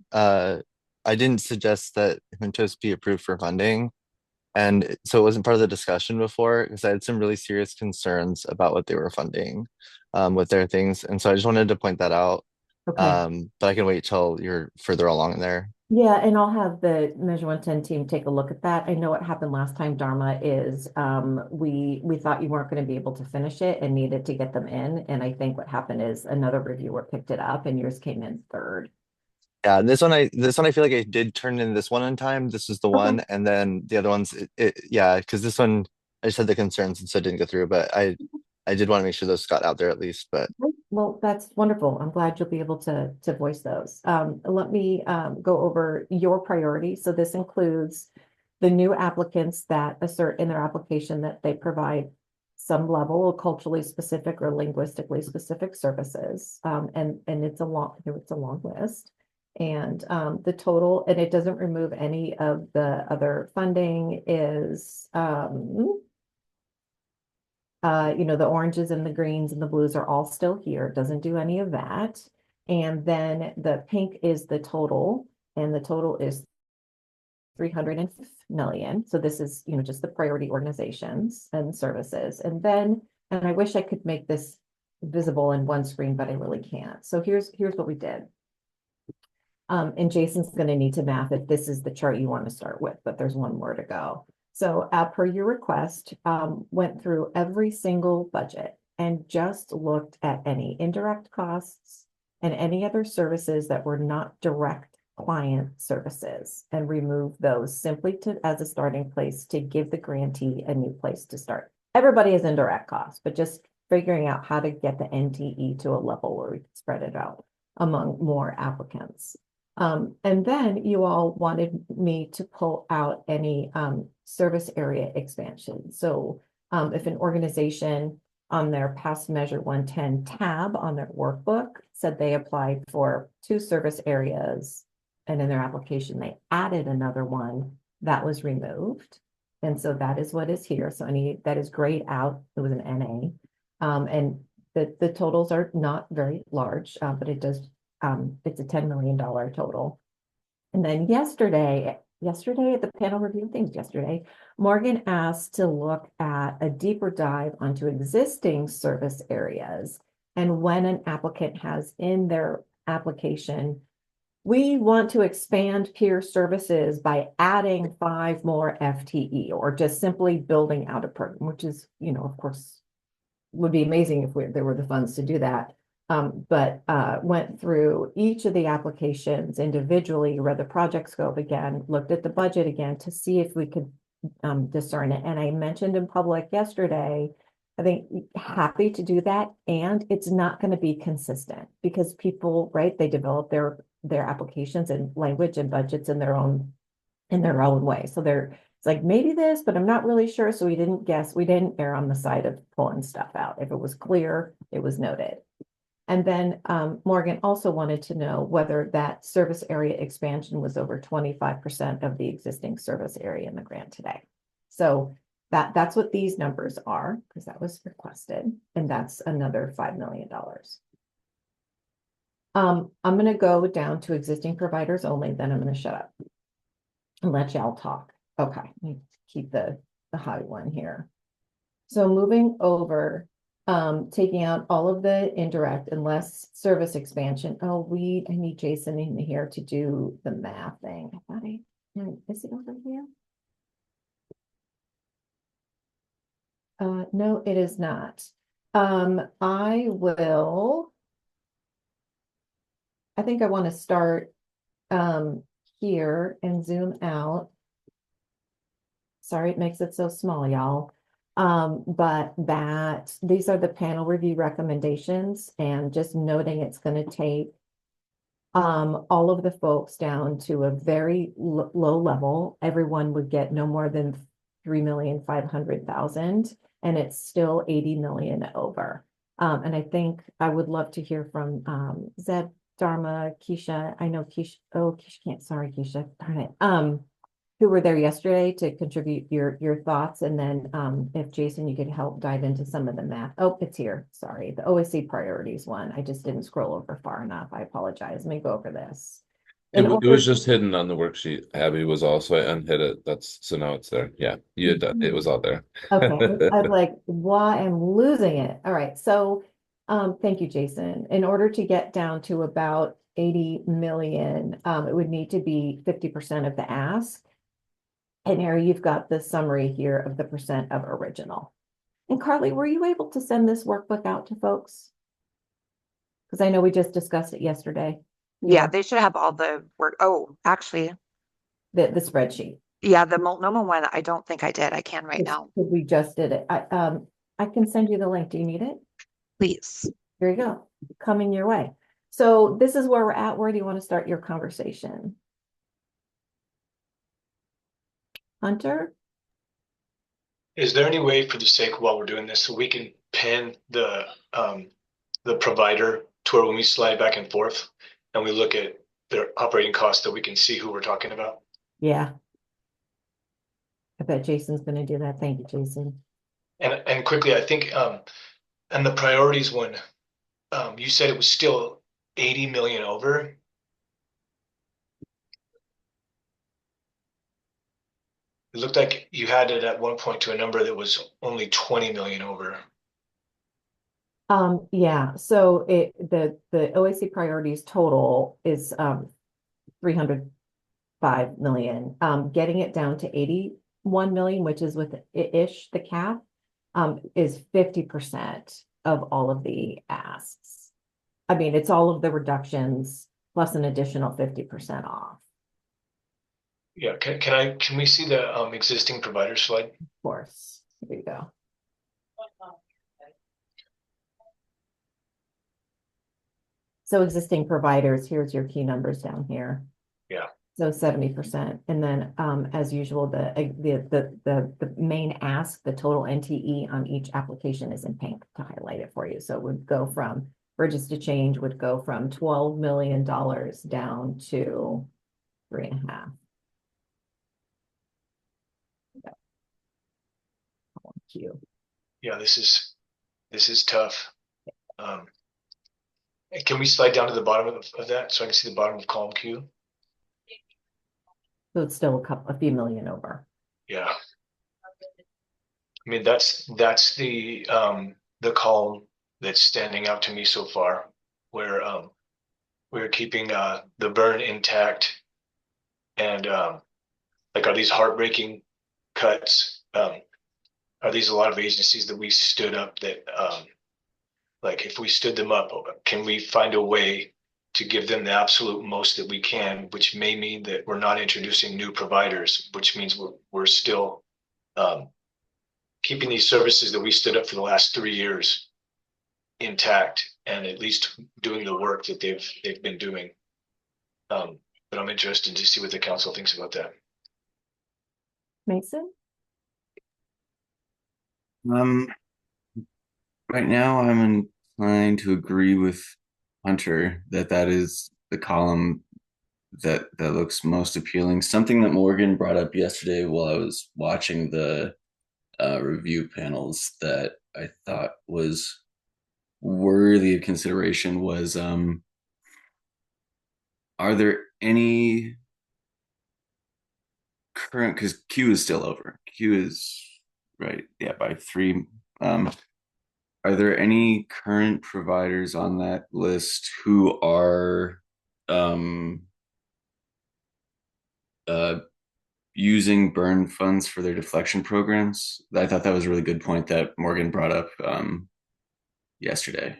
suggest that Mentos be approved for funding. And so it wasn't part of the discussion before because I had some really serious concerns about what they were funding with their things. And so I just wanted to point that out. Okay. But I can wait till you're further along in there. Yeah, and I'll have the Measure 110 team take a look at that. I know what happened last time, Dharma, is we thought you weren't going to be able to finish it and needed to get them in. And I think what happened is another reviewer picked it up and yours came in third. Yeah, this one I feel like I did turn in this one on time. This is the one, and then the other ones, yeah, because this one I just had the concerns and so it didn't go through. But I did want to make sure those got out there at least. But well, that's wonderful. I'm glad you'll be able to voice those. Let me go over your priorities. So this includes the new applicants that assert in their application that they provide some level of culturally specific or linguistically specific services. And it's a long list. And the total, and it doesn't remove any of the other funding, is the oranges and the greens and the blues are all still here. It doesn't do any of that. And then the pink is the total, and the total is 300 million. So this is, just the priority organizations and services. And I wish I could make this visible in one screen, but I really can't. So here's what we did. And Jason's going to need to math if this is the chart you want to start with, but there's one more to go. So per your request, went through every single budget and just looked at any indirect costs and any other services that were not direct client services and removed those simply as a starting place to give the grantee a new place to start. Everybody has indirect costs, but just figuring out how to get the NTE to a level where we can spread it out among more applicants. And then you all wanted me to pull out any service area expansion. So if an organization on their past Measure 110 tab on their workbook said they applied for 2 service areas, and in their application they added another one, that was removed. And so that is what is here. So that is grayed out. It was an NA. And the totals are not very large, but it's a $10 million total. And then yesterday at the panel review things yesterday, Morgan asked to look at a deeper dive onto existing service areas. And when an applicant has in their application, we want to expand peer services by adding 5 more FTE or just simply building out a program, which is, of course, would be amazing if there were the funds to do that. But went through each of the applications individually, read the project scope again, looked at the budget again to see if we could discern it. And I mentioned in public yesterday, I think happy to do that. And it's not going to be consistent because people, right, they develop their applications and language and budgets in their own way. So it's like maybe this, but I'm not really sure. So we didn't err on the side of pulling stuff out. If it was clear, it was noted. And then Morgan also wanted to know whether that service area expansion was over 25% of the existing service area in the grant today. So that's what these numbers are, because that was requested, and that's another $5 million. I'm going to go down to existing providers only, then I'm going to shut up and let y'all talk. Okay, let me keep the high one here. So moving over, taking out all of the indirect and less service expansion. Oh, I need Jason in here to do the math thing. I thought is it over here? No, it is not. I think I want to start here and zoom out. Sorry, it makes it so small, y'all. But these are the panel review recommendations, and just noting it's going to take all of the folks down to a very low level. Everyone would get no more than 3,500,000, and it's still 80 million over. And I think I would love to hear from Zeb, Dharma, Keisha. I know Keisha. Oh, Keisha can't. Sorry, Keisha. Darn it. Who were there yesterday to contribute your thoughts, and then if Jason, you could help dive into some of the math. Oh, it's here. Sorry, the OAC priorities one. I just didn't scroll over far enough. I apologize. Let me go over this. It was just hidden on the worksheet. Abby was also, I unhid it. So now it's there. Yeah, you had done, it was all there. Okay, I'm like, why I'm losing it. All right, so thank you, Jason. In order to get down to about 80 million, it would need to be 50% of the ask. And here you've got the summary here of the percent of original. And Carly, were you able to send this workbook out to folks? Because I know we just discussed it yesterday. Yeah, they should have all the work. Oh, actually, the spreadsheet. Yeah, the Multnomah one, I don't think I did. I can right now. We just did it. I can send you the link. Do you need it? Please. Here you go. Coming your way. So this is where we're at. Where do you want to start your conversation? Hunter? Is there any way, for the sake of while we're doing this, so we can pin the provider to where when we slide back and forth and we look at their operating costs, that we can see who we're talking about? Yeah. I bet Jason's going to do that. Thank you, Jason. And quickly, I think, and the priorities one, you said it was still 80 million over. It looked like you had it at one point to a number that was only 20 million over. Yeah, so the OAC priorities total is 305 million. Getting it down to 81 million, which is with ish the cap, is 50% of all of the asks. I mean, it's all of the reductions plus an additional 50% off. Yeah, can we see the existing provider slide? Of course. Here you go. So existing providers, here's your key numbers down here. Yeah. So 70%. And then as usual, the main ask, the total NTE on each application is in pink to highlight it for you. So it would go from bridges to change would go from $12 million down to 3.5. Q. Yeah, this is tough. Can we slide down to the bottom of that so I can see the bottom of column Q? So it's still a few million over. Yeah. I mean, that's the column that's standing out to me so far, where we're keeping the burn intact, and like, are these heartbreaking cuts? Are these a lot of agencies that we stood up that like, if we stood them up, can we find a way to give them the absolute most that we can, which may mean that we're not introducing new providers, which means we're still keeping these services that we stood up for the last 3 years intact, and at least doing the work that they've been doing. But I'm interested to see what the council thinks about that. Mason? Right now I'm inclined to agree with Hunter, that is the column that looks most appealing. Something that Morgan brought up yesterday while I was watching the review panels that I thought was worthy of consideration was are there any current, because Q is still over. Q is right, yeah, by 3. Are there any current providers on that list who are um uh using burn funds for their deflection programs? I thought that was a really good point that Morgan brought up yesterday.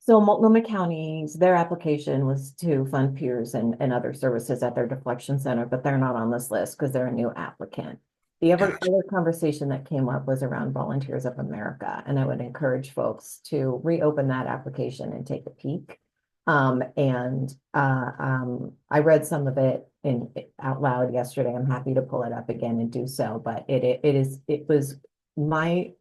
So Multnomah County's, their application was to fund peers and other services at their deflection center, but they're not on this list because they're a new applicant. The other conversation that came up was around Volunteers of America, and I would encourage folks to reopen that application and take a peek. I read some of it out loud yesterday. I'm happy to pull it up again and do so, but it was my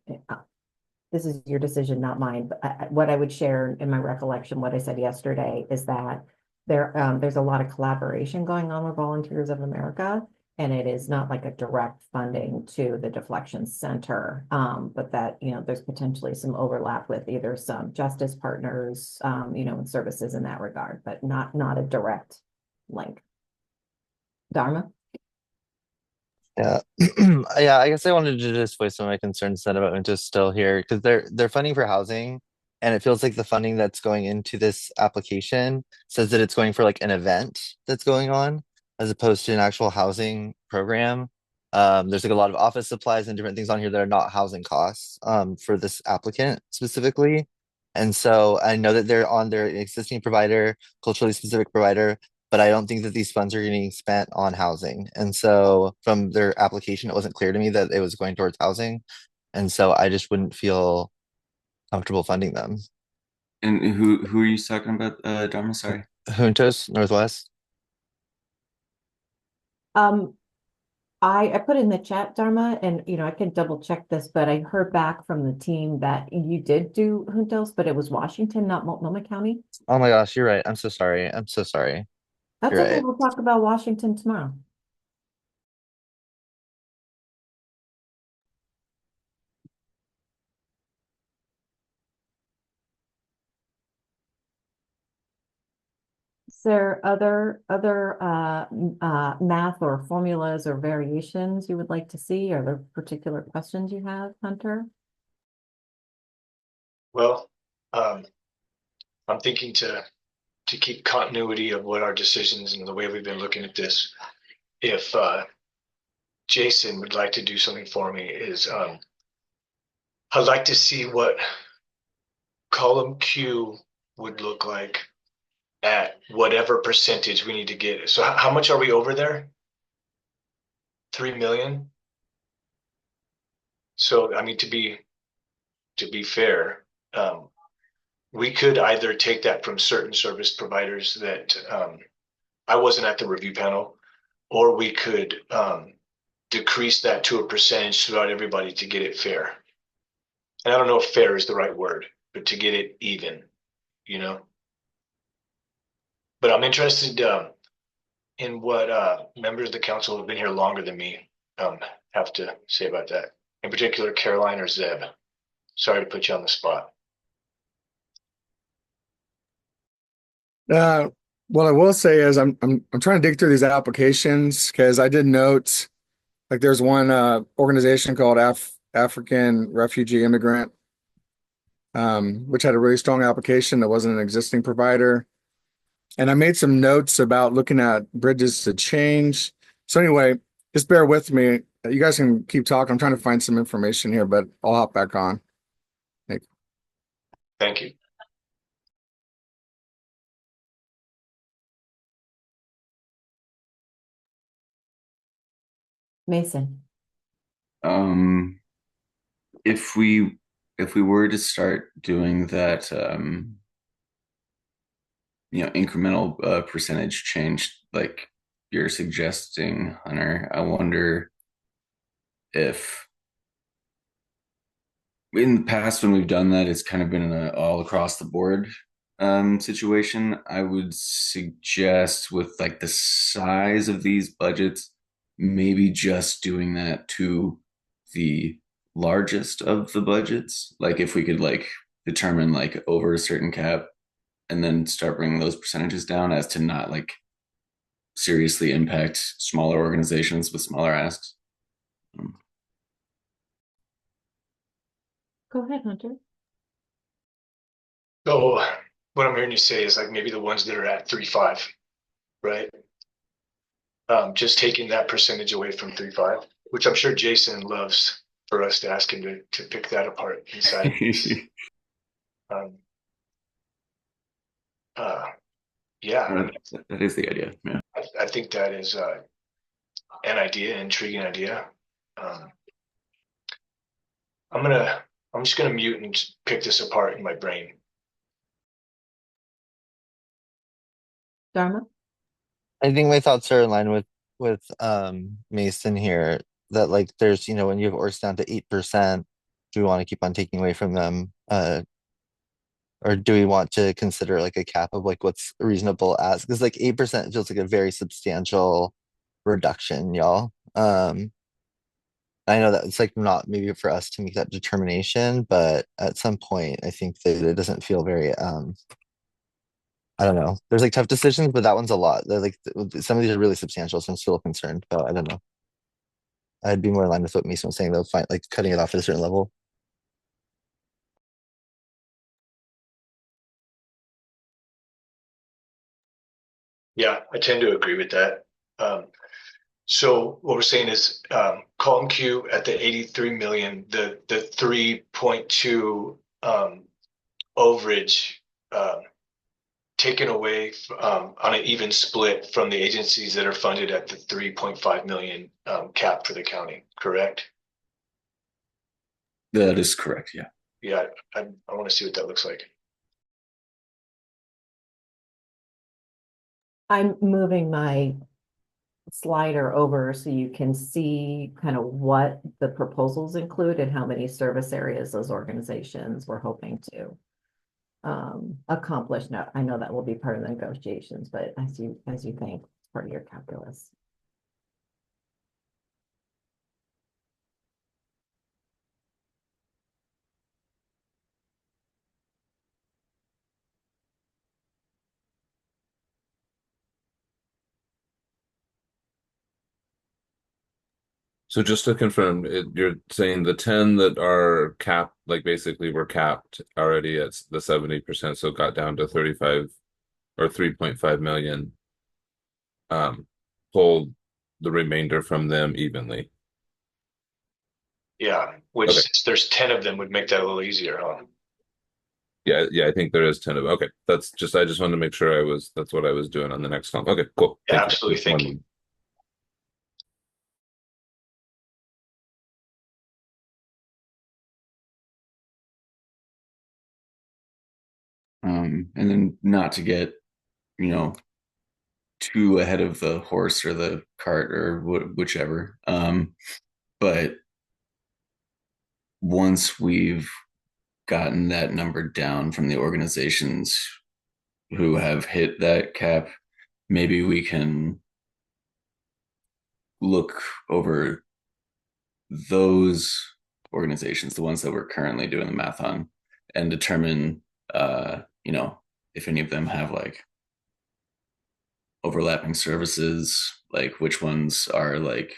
this is your decision, not mine. But what I would share in my recollection, what I said yesterday, is that there's a lot of collaboration going on with Volunteers of America, and it is not like a direct funding to the deflection center, but that there's potentially some overlap with either some justice partners, and services in that regard, but not a direct link. Dharma? Yeah, yeah. I guess I wanted to just voice some of my concerns then about Unta's still here because they're funding for housing, and it feels like the funding that's going into this application says that it's going for like an event that's going on as opposed to an actual housing program. There's like a lot of office supplies and different things on here that are not housing costs for this applicant specifically. And so I know that they're on their existing provider, culturally specific provider, but I don't think that these funds are getting spent on housing. And so from their application, it wasn't clear to me that it was going towards housing. And so I just wouldn't feel comfortable funding them. And who are you talking about, Dharma? Sorry. Juntos, Northwest. I put in the chat, Dharma, and I can double check this, but I heard back from the team that you did do Juntos, but it was Washington, not Multnomah County. Oh my gosh, you're right. I'm so sorry. I'm so sorry. That's You're okay. right. We'll talk about Washington tomorrow. Is there other math or formulas or variations you would like to see? Are there particular questions you have, Hunter? Well, I'm thinking to keep continuity of what our decisions and the way we've been looking at this. If Jason would like to do something for me, is I'd like to see what column Q would look like at whatever percentage we need to get. So how much are we over there? 3 million. So I mean, to be fair, we could either take that from certain service providers that I wasn't at the review panel, or we could decrease that to a percentage throughout everybody to get it fair. And I don't know if fair is the right word, but to get it even, But I'm interested in what members of the council who have been here longer than me have to say about that. In particular, Caroline or Zeb. Sorry to put you on the spot. What I will say is I'm trying to dig through these applications because I did note like there's one organization called African Refugee Immigrant, which had a really strong application that wasn't an existing provider. And I made some notes about looking at bridges to change. So anyway, just bear with me. You guys can keep talking. I'm trying to find some information here, but I'll hop back on. Thank you. Mason. If we were to start doing that incremental percentage change like you're suggesting, Hunter, I wonder if in the past when we've done that, it's kind of been all across the board. situation, I would suggest with like the size of these budgets, maybe just doing that to the largest of the budgets. Like if we could like determine like over a certain cap and then start bringing those percentages down as to not like seriously impact smaller organizations with smaller asks. Go ahead, Hunter. So what I'm hearing you say is like maybe the ones that are at 3.5, right? Just taking that percentage away from 3.5, which I'm sure Jason loves for us to ask him to pick that apart inside. Yeah, I mean, that is the idea. Yeah, I think that is an idea, intriguing idea. I'm just gonna mute and pick this apart in my brain. Dharma? I think my thoughts are in line with Mason here, that like there's, when you have orgs down to 8%, do we want to keep on taking away from them? Or do we want to consider like a cap of like what's reasonable as, because like 8% feels like a very substantial reduction, y'all. I know that it's like not maybe for us to make that determination, but at some point I think that it doesn't feel very I don't know. There's like tough decisions, but that one's a lot. They're like some of these are really substantial, so I'm still concerned. But I don't know. I'd be more in line with what Mason was saying though, like cutting it off at a certain level. Yeah, I tend to agree with that. So what we're saying is column Q at the 83 million, the 3.2 overage taken away on an even split from the agencies that are funded at the 3.5 million cap for the county, correct? that is correct. Yeah. Yeah, I want to see what that looks like. I'm moving my slider over so you can see kind of what the proposals include and how many service areas those organizations were hoping to accomplish. Now, I know that will be part of the negotiations, but as you think, it's part of your calculus. So just to confirm, you're saying the 10 that are capped, like basically were capped already at the 70%, so got down to 35 or 3.5 million, pulled the remainder from them evenly. Yeah, which Okay. since there's 10 of them would make that a little easier, huh? Yeah, I think there is 10 of them. Okay, I just wanted to make sure that's what I was doing on the next column. Okay, cool. Yeah, Thank you. absolutely. Thank you. And then not to get, too ahead of the horse or the cart or whichever. But once we've gotten that number down from the organizations who have hit that cap, maybe we can look over those organizations, the ones that we're currently doing the math on, and determine, if any of them have like overlapping services, like which ones are like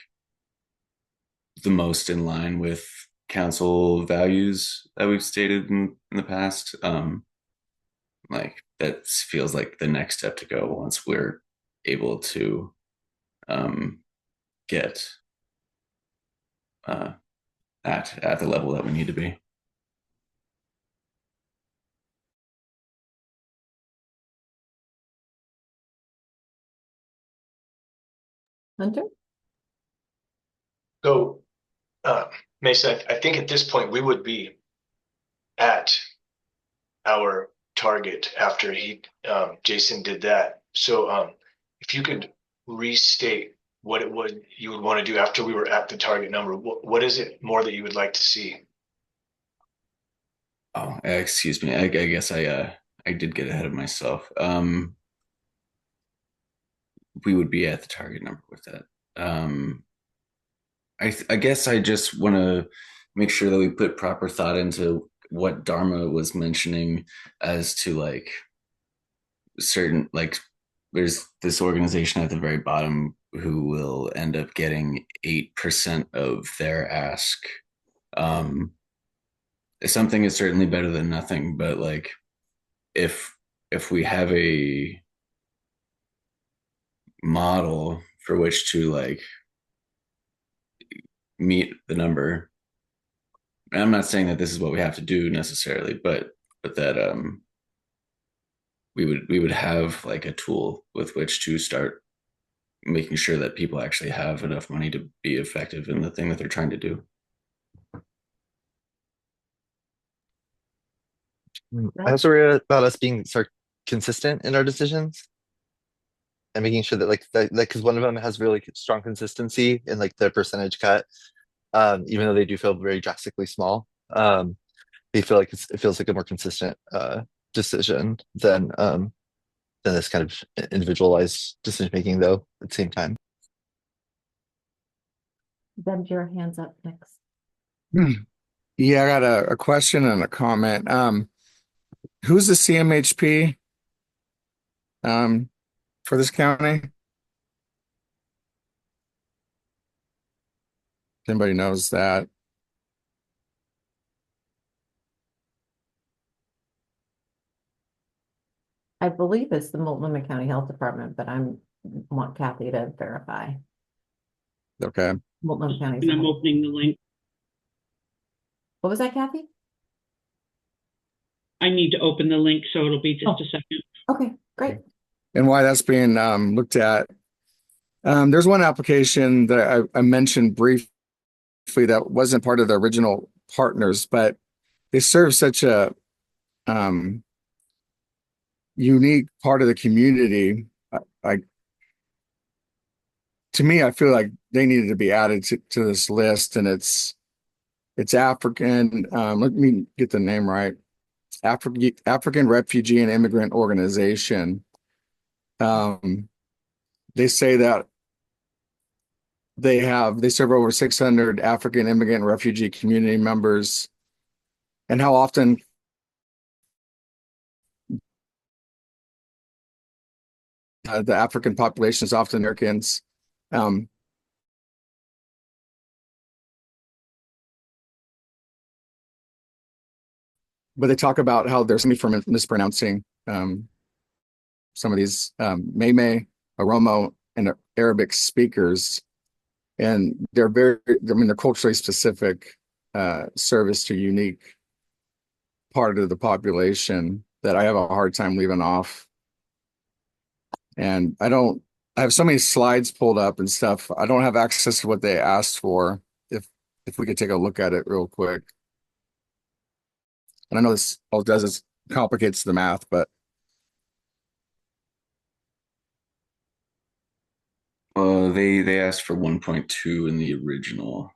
the most in line with council values that we've stated in the past. Like that feels like the next step to go once we're able to get at the level that we need to be. Hunter? So, Mason, I think at this point we would be at our target after Jason did that. So, if you could restate what you would want to do after we were at the target number, what is it more that you would like to see? Oh, excuse me. I guess I I did get ahead of myself. We would be at the target number with that. I guess I just want to make sure that we put proper thought into what Dharma was mentioning as to like certain like there's this organization at the very bottom who will end up getting 8% of their ask. Um, Something is certainly better than nothing, but like if we have a model for which to like meet the number, and I'm not saying that this is what we have to do necessarily, but that we would have like a tool with which to start making sure that people actually have enough money to be effective in the thing that they're trying to do. I also read about us being sort of consistent in our decisions and making sure that like that because one of them has really strong consistency in like the percentage cut, even though they do feel very drastically small. They feel like it feels like a more consistent decision than this kind of individualized decision making though at the same time. Deb, your hands up next. Yeah, I got a question and a comment. Who's the CMHP for this county? If anybody knows that? I believe it's the Multnomah County Health Department, but want Kathy to verify. Okay. Multnomah County. And I'm opening the link. What was that, Kathy? I need to open the link, so it'll be just a second. Okay, great. And why that's being looked at. There's one application that I mentioned briefly that wasn't part of the original partners, but they serve such a unique part of the community. To me, I feel like they needed to be added to this list, and it's African. Let me get the name right. African Refugee and Immigrant Organization. They say that they serve over 600 African immigrant refugee community members, and how often the African population is often Americans. But they talk about how there's me for mispronouncing some of these Meme, Oromo, and Arabic speakers, and they're they're culturally specific service to unique part of the population that I have a hard time leaving off. And I have so many slides pulled up and stuff. I don't have access to what they asked for. If we could take a look at it real quick. And I know this all does is complicates the math, but They asked for 1.2 in the original.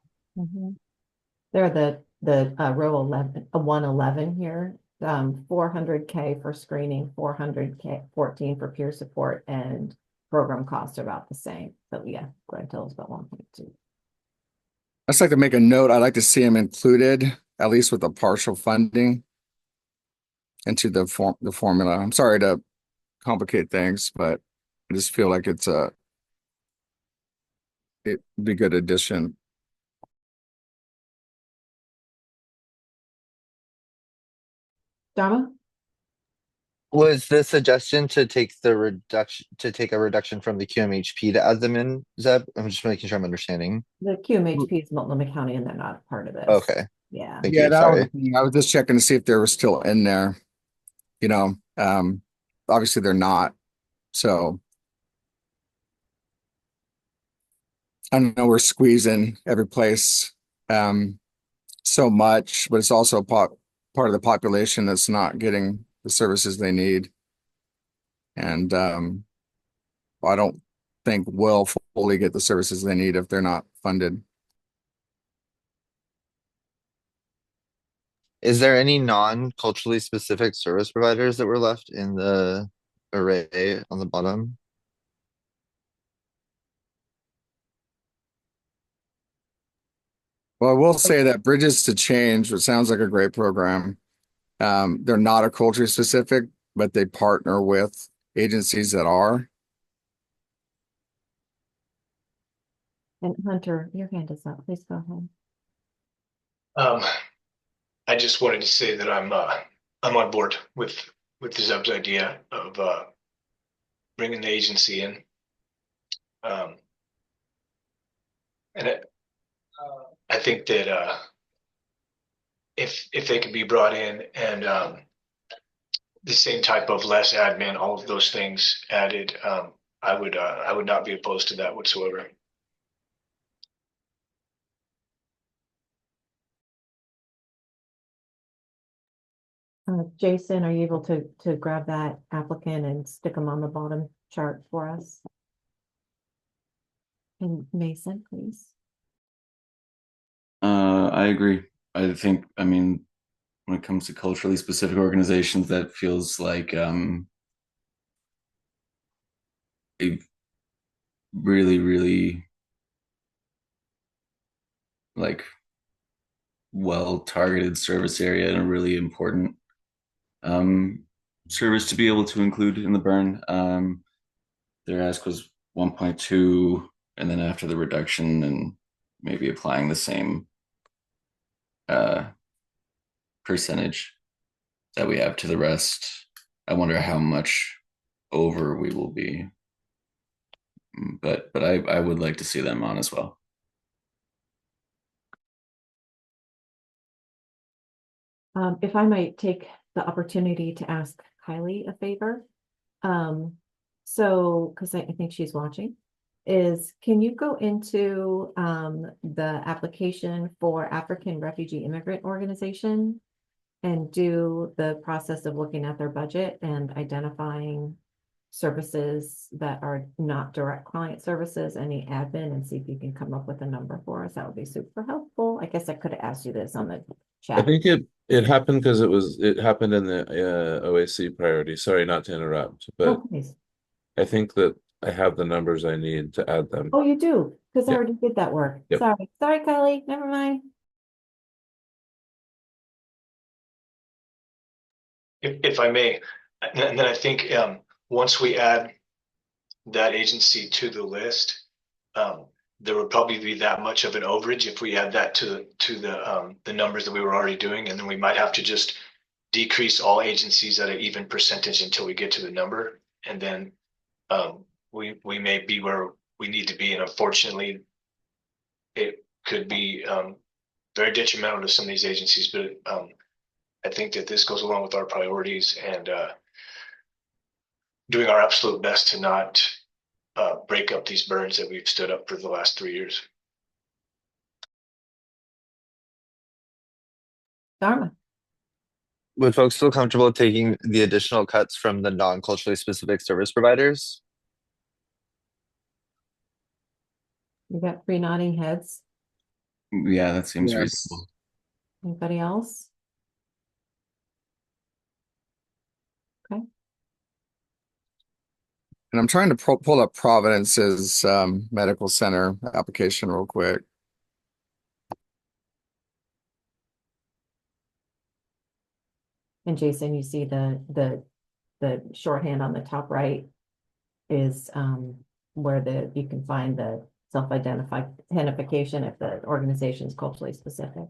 They're the row 11, 111 here. 400K for screening, 400K, 14 for peer support, and program costs are about the same. So yeah, go ahead and tell us about 1.2. I'd just like to make a note. I'd like to see them included, at least with the partial funding, into the formula. I'm sorry to complicate things, but I just feel like it'd be a good addition. Dharma? Was the suggestion to take a reduction from the QMHP to add them in, Zeb? I'm just making sure I'm understanding. The QMHP is Multnomah County, and they're not part of this. Okay. Yeah. Thank Yeah, you. that Sorry. I was just checking to see if they were still in there. Obviously they're not. So I know we're squeezing every place so much, but it's also part of the population that's not getting the services they need. And I don't think will fully get the services they need if they're not funded. Is there any non-culturally specific service providers that were left in the array on the bottom? Well, I will say that Bridges to Change, which sounds like a great program, they're not a culture specific, but they partner with agencies that are. And Hunter, your hand is up. Please go ahead. I just wanted to say that I'm on board with Zeb's idea of bringing the agency in, and I think that if they could be brought in and the same type of less admin, all of those things added, I would not be opposed to that whatsoever. Jason, are you able to grab that applicant and stick them on the bottom chart for us? And Mason, please. I agree. I think, I mean, when it comes to culturally specific organizations, that feels like a really, really like well targeted service area and a really important service to be able to include in the burn. Their ask was 1.2, and then after the reduction and maybe applying the same percentage that we have to the rest, I wonder how much over we will be. But I would like to see them on as well. If I might take the opportunity to ask Kylie a favor. So, because I think she's watching, can you go into the application for African Refugee Immigrant Organization and do the process of looking at their budget and identifying services that are not direct client services, any admin, and see if you can come up with a number for us? That would be super helpful. I guess I could have asked you this on the I chat. think it happened because it happened in the OAC priority. Sorry, not to interrupt, but please. I think that I have the numbers I need to add them. Oh, you do? Because I Yeah. already did that work. Yep. Sorry, Kylie. Never mind. If I may, and then I think once we add that agency to the list, there would probably be that much of an overage if we add that to the numbers that we were already doing, and then we might have to just decrease all agencies at an even percentage until we get to the number, and then we may be where we need to be, and unfortunately, it could be very detrimental to some of these agencies. But I think that this goes along with our priorities and doing our absolute best to not break up these burns that we've stood up for the last 3 years. Dharma. Would folks feel comfortable taking the additional cuts from the non-culturally specific service providers? You got 3 nodding heads. Yeah, that seems Yes. reasonable. Anybody else? Okay. And I'm trying to pull up Providence's medical center application real quick. And Jason, you see the shorthand on the top right is where you can find the self-identification if the organization is culturally specific.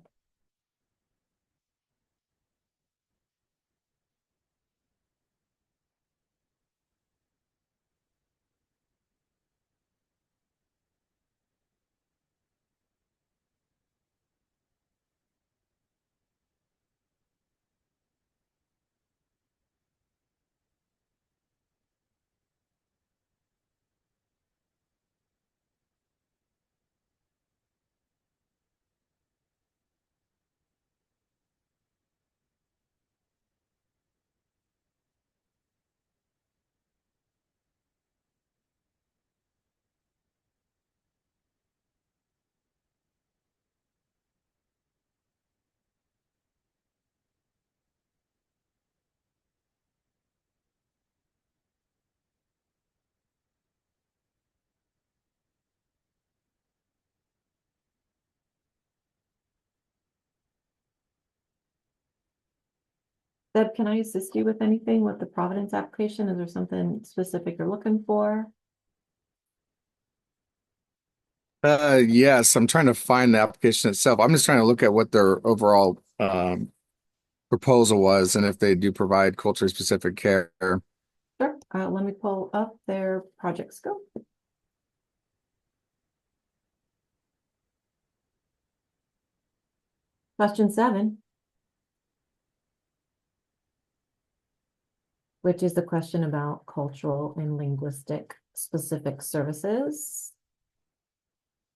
Deb, can I assist you with anything with the Providence application? Is there something specific you're looking for? Yes, I'm trying to find the application itself. I'm just trying to look at what their overall proposal was and if they do provide culturally specific care. Sure. Let me pull up their project scope. Question 7, which is the question about cultural and linguistic specific services.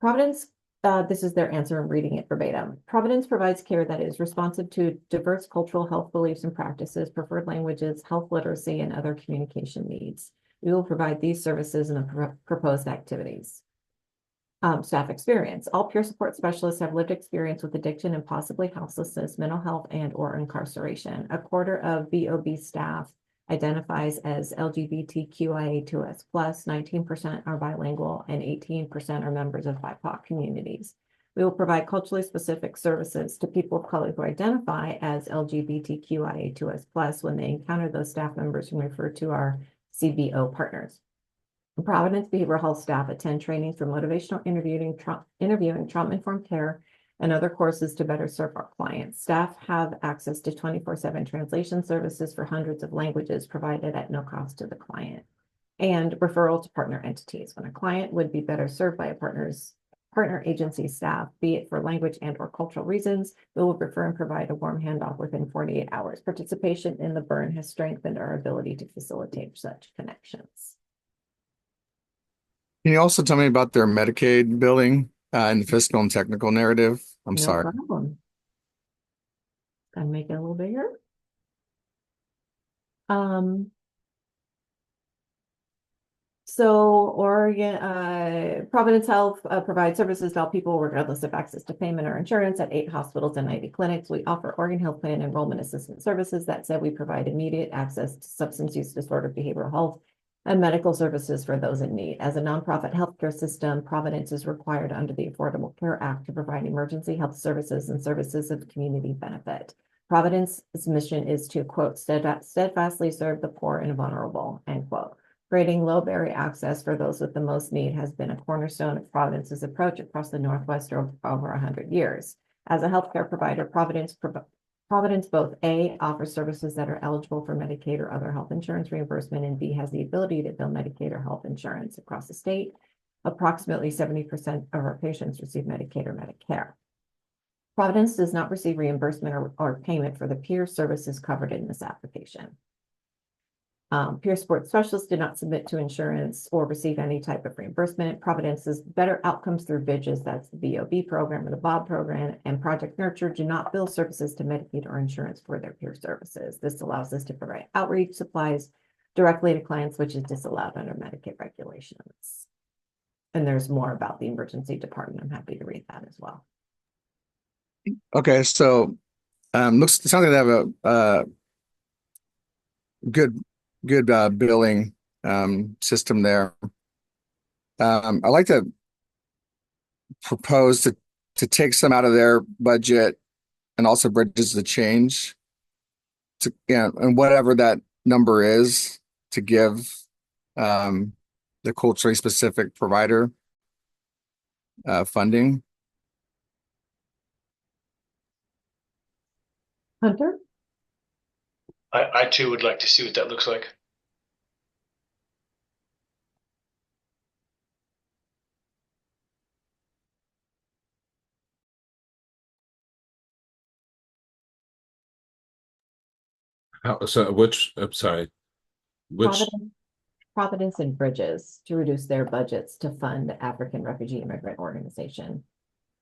Providence, this is their answer. I'm reading it verbatim. Providence provides care that is responsive to diverse cultural health beliefs and practices, preferred languages, health literacy, and other communication needs. We will provide these services in the proposed activities. Staff experience. All peer support specialists have lived experience with addiction and possibly houselessness, mental health, and or incarceration. A quarter of BOB staff identifies as LGBTQIA2S+, 19% are bilingual, and 18% are members of BIPOC communities. We will provide culturally specific services to people of color who identify as LGBTQIA2S+ when they encounter those staff members who refer to our CBO partners. Providence behavioral health staff attend trainings for motivational interviewing, trauma-informed care, and other courses to better serve our clients. Staff have access to 24/7 translation services for hundreds of languages provided at no cost to the client, and referral to partner entities. When a client would be better served by a partner agency staff, be it for language and or cultural reasons, we will refer and provide a warm handoff within 48 hours. Participation in the burn has strengthened our ability to facilitate such connections. Can you also tell me about their Medicaid billing and the fiscal and technical narrative? I'm sorry. No problem. Gotta make it a little bigger. So Oregon, Providence Health provides services to all people regardless of access to payment or insurance at 8 hospitals and 90 clinics. We offer Oregon Health Plan enrollment assistance services. That said, we provide immediate access to substance use disorder, behavioral health, and medical services for those in need. As a nonprofit healthcare system, Providence is required under the Affordable Care Act to provide emergency health services and services of community benefit. Providence's mission is to, quote, steadfastly serve the poor and vulnerable, end quote. Creating low barrier access for those with the most need has been a cornerstone of Providence's approach across the Northwest for over 100 years. As a healthcare provider, Providence both A, offers services that are eligible for Medicaid or other health insurance reimbursement, and B, has the ability to bill Medicaid or health insurance across the state. Approximately 70% of our patients receive Medicaid or Medicare. Providence does not receive reimbursement or payment for the peer services covered in this application. Peer support specialists did not submit to insurance or receive any type of reimbursement. Providence's Better Outcomes Through Bridges, that's the BOB program or the BOB program, and Project Nurture do not bill services to Medicaid or insurance for their peer services. This allows us to provide outreach supplies directly to clients, which is disallowed under Medicaid regulations. And there's more about the emergency department. I'm happy to read that as well. Okay, so sounds like they have a good billing system there. I'd like to propose to take some out of their budget and also bridges the change to, and whatever that number is, to give the culturally specific provider funding. Hunter? I too would like to see what that looks like. So which, I'm sorry, which, Providence and Bridges to reduce their budgets to fund the African Refugee Immigrant Organization.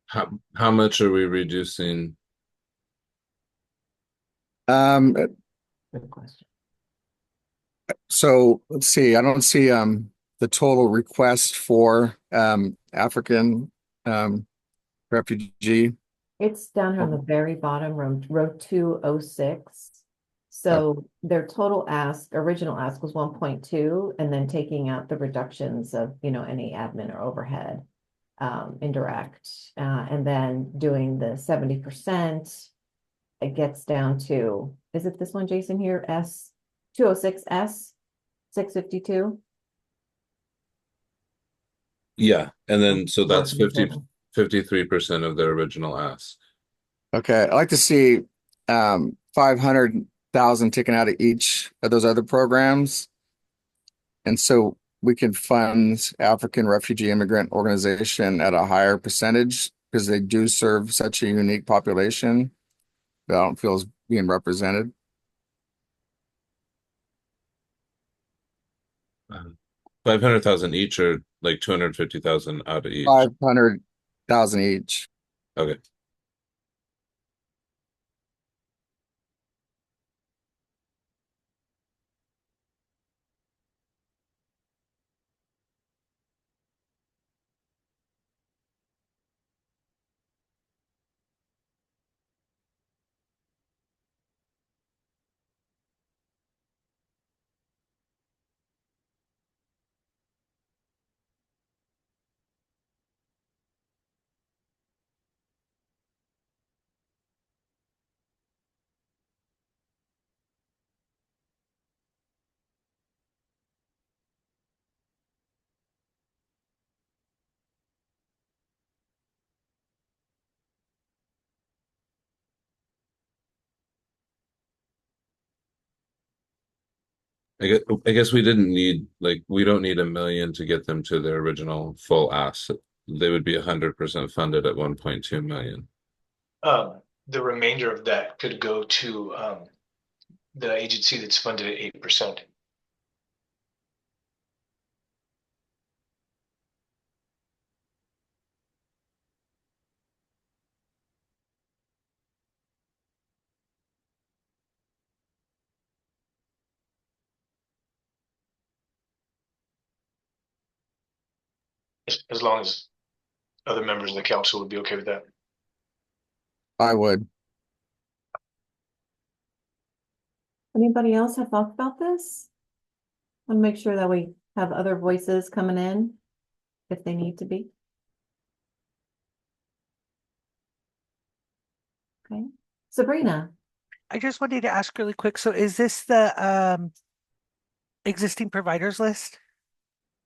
how much are we reducing? Good question. So let's see. I don't see the total request for African refugee. It's down here on the very bottom, row 206. So their total original ask was 1.2, and then taking out the reductions of, any admin or overhead, indirect, and then doing the 70%, it gets down to, is it this one, Jason, here, S 206S 652? Yeah, and then so that's Working total. 53% of their original ask. Okay, I'd like to see 500,000 taken out of each of those other programs. And so we can fund African Refugee Immigrant Organization at a higher percentage because they do serve such a unique population that I don't feel is being represented. 500,000 each, or like 250,000 out of each. 500,000 each. Okay. I guess we didn't need, like, we don't need $1 million to get them to their original full ask. They would be 100% funded at 1.2 million. The remainder of that could go to the agency that's funded at 8%. As long as other members of the council would be okay with that. I would. Anybody else have thoughts about this? Want to make sure that we have other voices coming in if they need to be. Okay, Sabrina. I just wanted to ask really quick. So is this the existing providers list?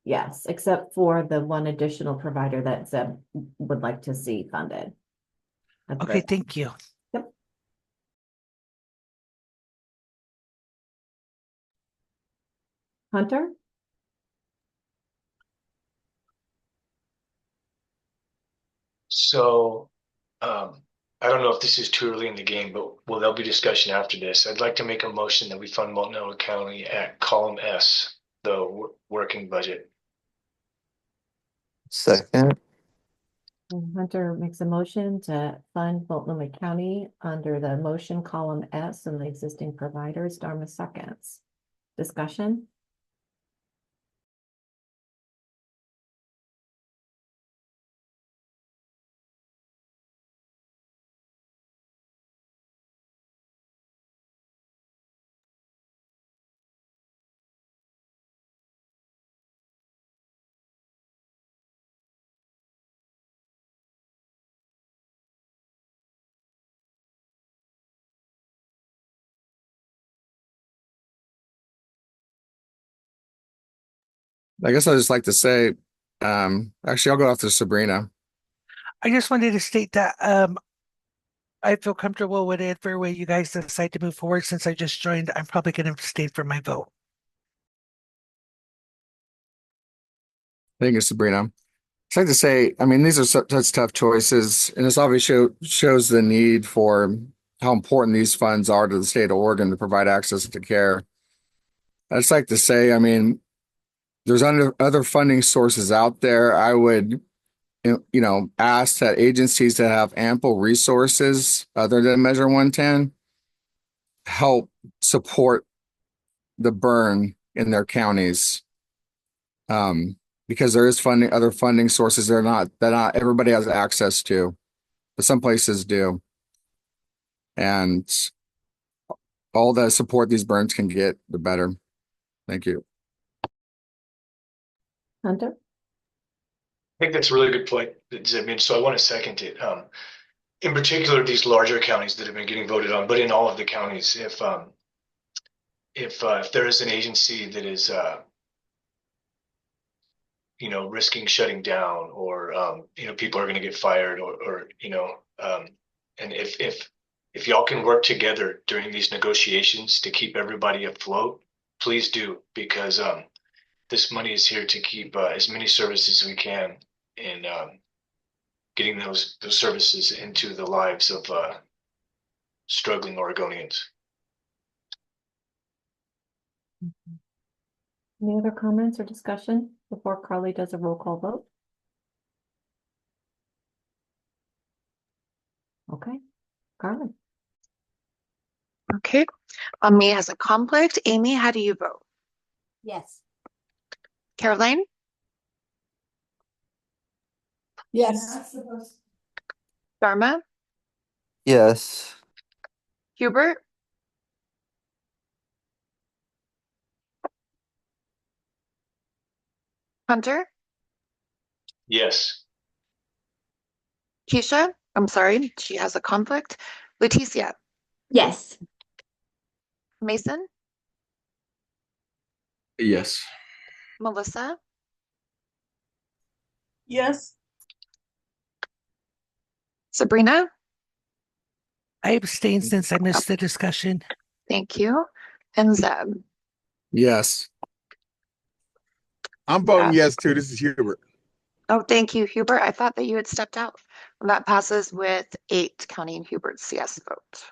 Yes, except for the one additional provider that Zeb would like to see funded. That's Okay, it. thank you. Yep. Hunter? So I don't know if this is too early in the game, but there'll be discussion after this. I'd like to make a motion that we fund Multnomah County at column S, the working budget. Second. Hunter makes a motion to fund Multnomah County under the motion column S and the existing providers. Dharma seconds. Discussion? I guess I'd just like to say, actually, I'll go after Sabrina. I just wanted to state that I feel comfortable with whatever way you guys decide to move forward. Since I just joined, I'm probably going to abstain from my vote. Thank you, Sabrina. I'd like to say, I mean, these are such tough choices, and this obviously shows the need for how important these funds are to the state of Oregon to provide access to care. I'd just like to say, I mean, there's other funding sources out there. I would, ask that agencies that have ample resources other than Measure 110 help support the burn in their counties. Because there is other funding sources that not everybody has access to, but some places do. And all the support these burns can get, the better. Thank you. Hunter? I think that's a really good point, Zeb. So I want to second it. in particular, these larger counties that have been getting voted on, but in all of the counties, if there is an agency that is risking shutting down, or people are going to get fired, or and if y'all can work together during these negotiations to keep everybody afloat, please do, because this money is here to keep as many services as we can, and getting those services into the lives of struggling Oregonians. Any other comments or discussion before Carly does a roll call vote? Okay, Carly. Okay. Me has a conflict. Amy, how do you vote? Yes. Caroline? Yes. Dharma? Yes. Hubert? Hunter? Yes. Keisha? I'm sorry, she has a conflict. Leticia? Yes. Mason? Yes. Melissa? Yes. Sabrina? I abstain since I missed the discussion. Thank you. And Zeb? Yes. I'm voting yes too. This is Hubert. Oh, thank you, Hubert. I thought that you had stepped out. That passes with 8 counting Hubert's yes vote.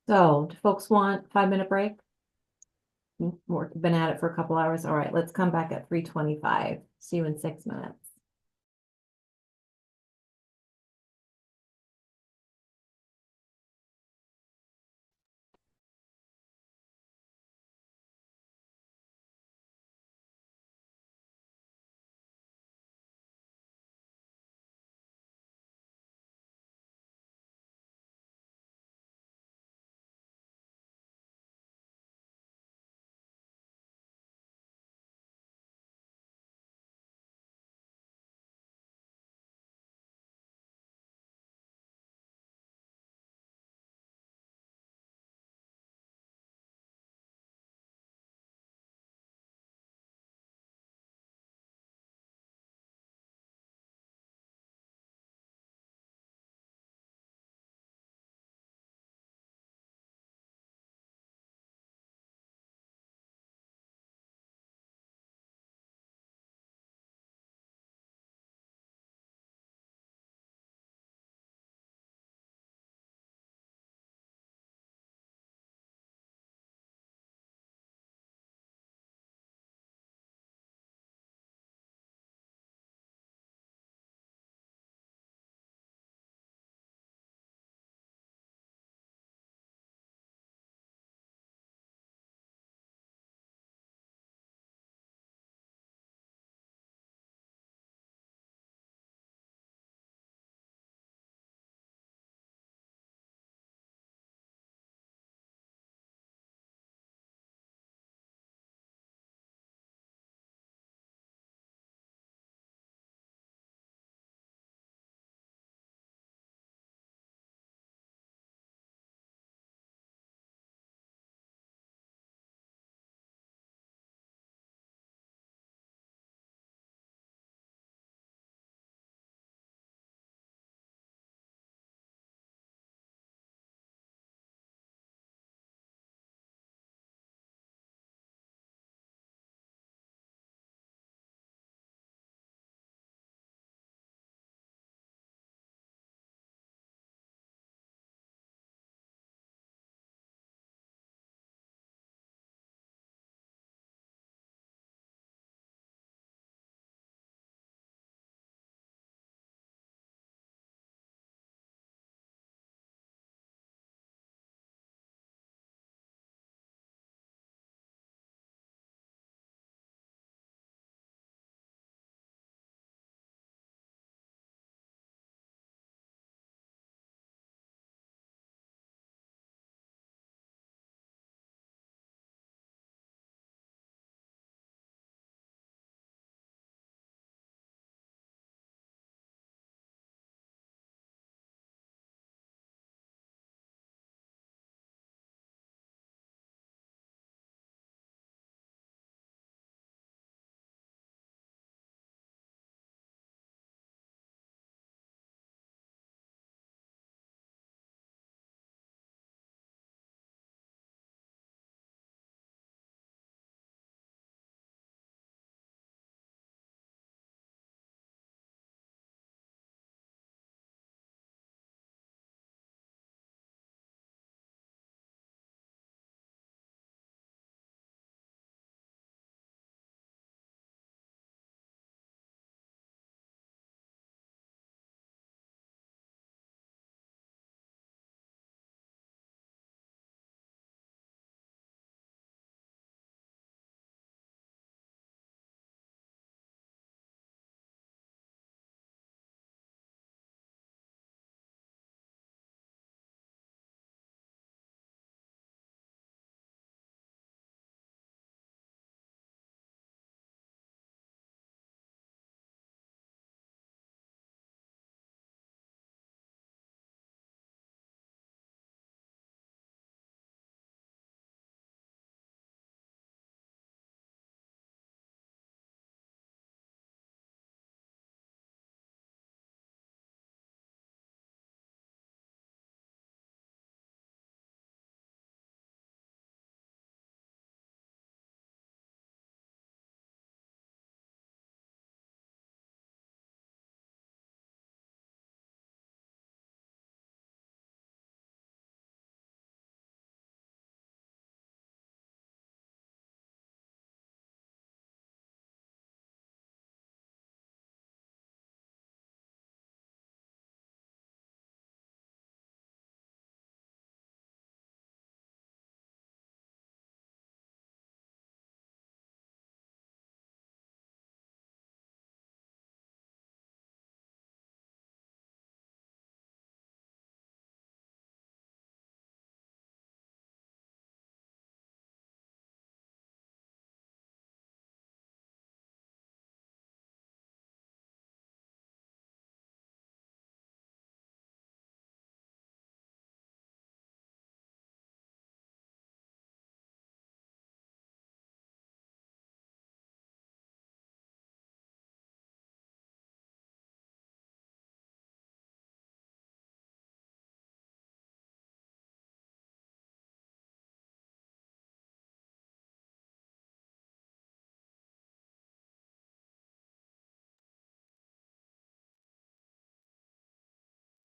So do folks want 5-minute break? We've been at it for a couple hours. All right, let's come back at 3:25. See you in 6 minutes.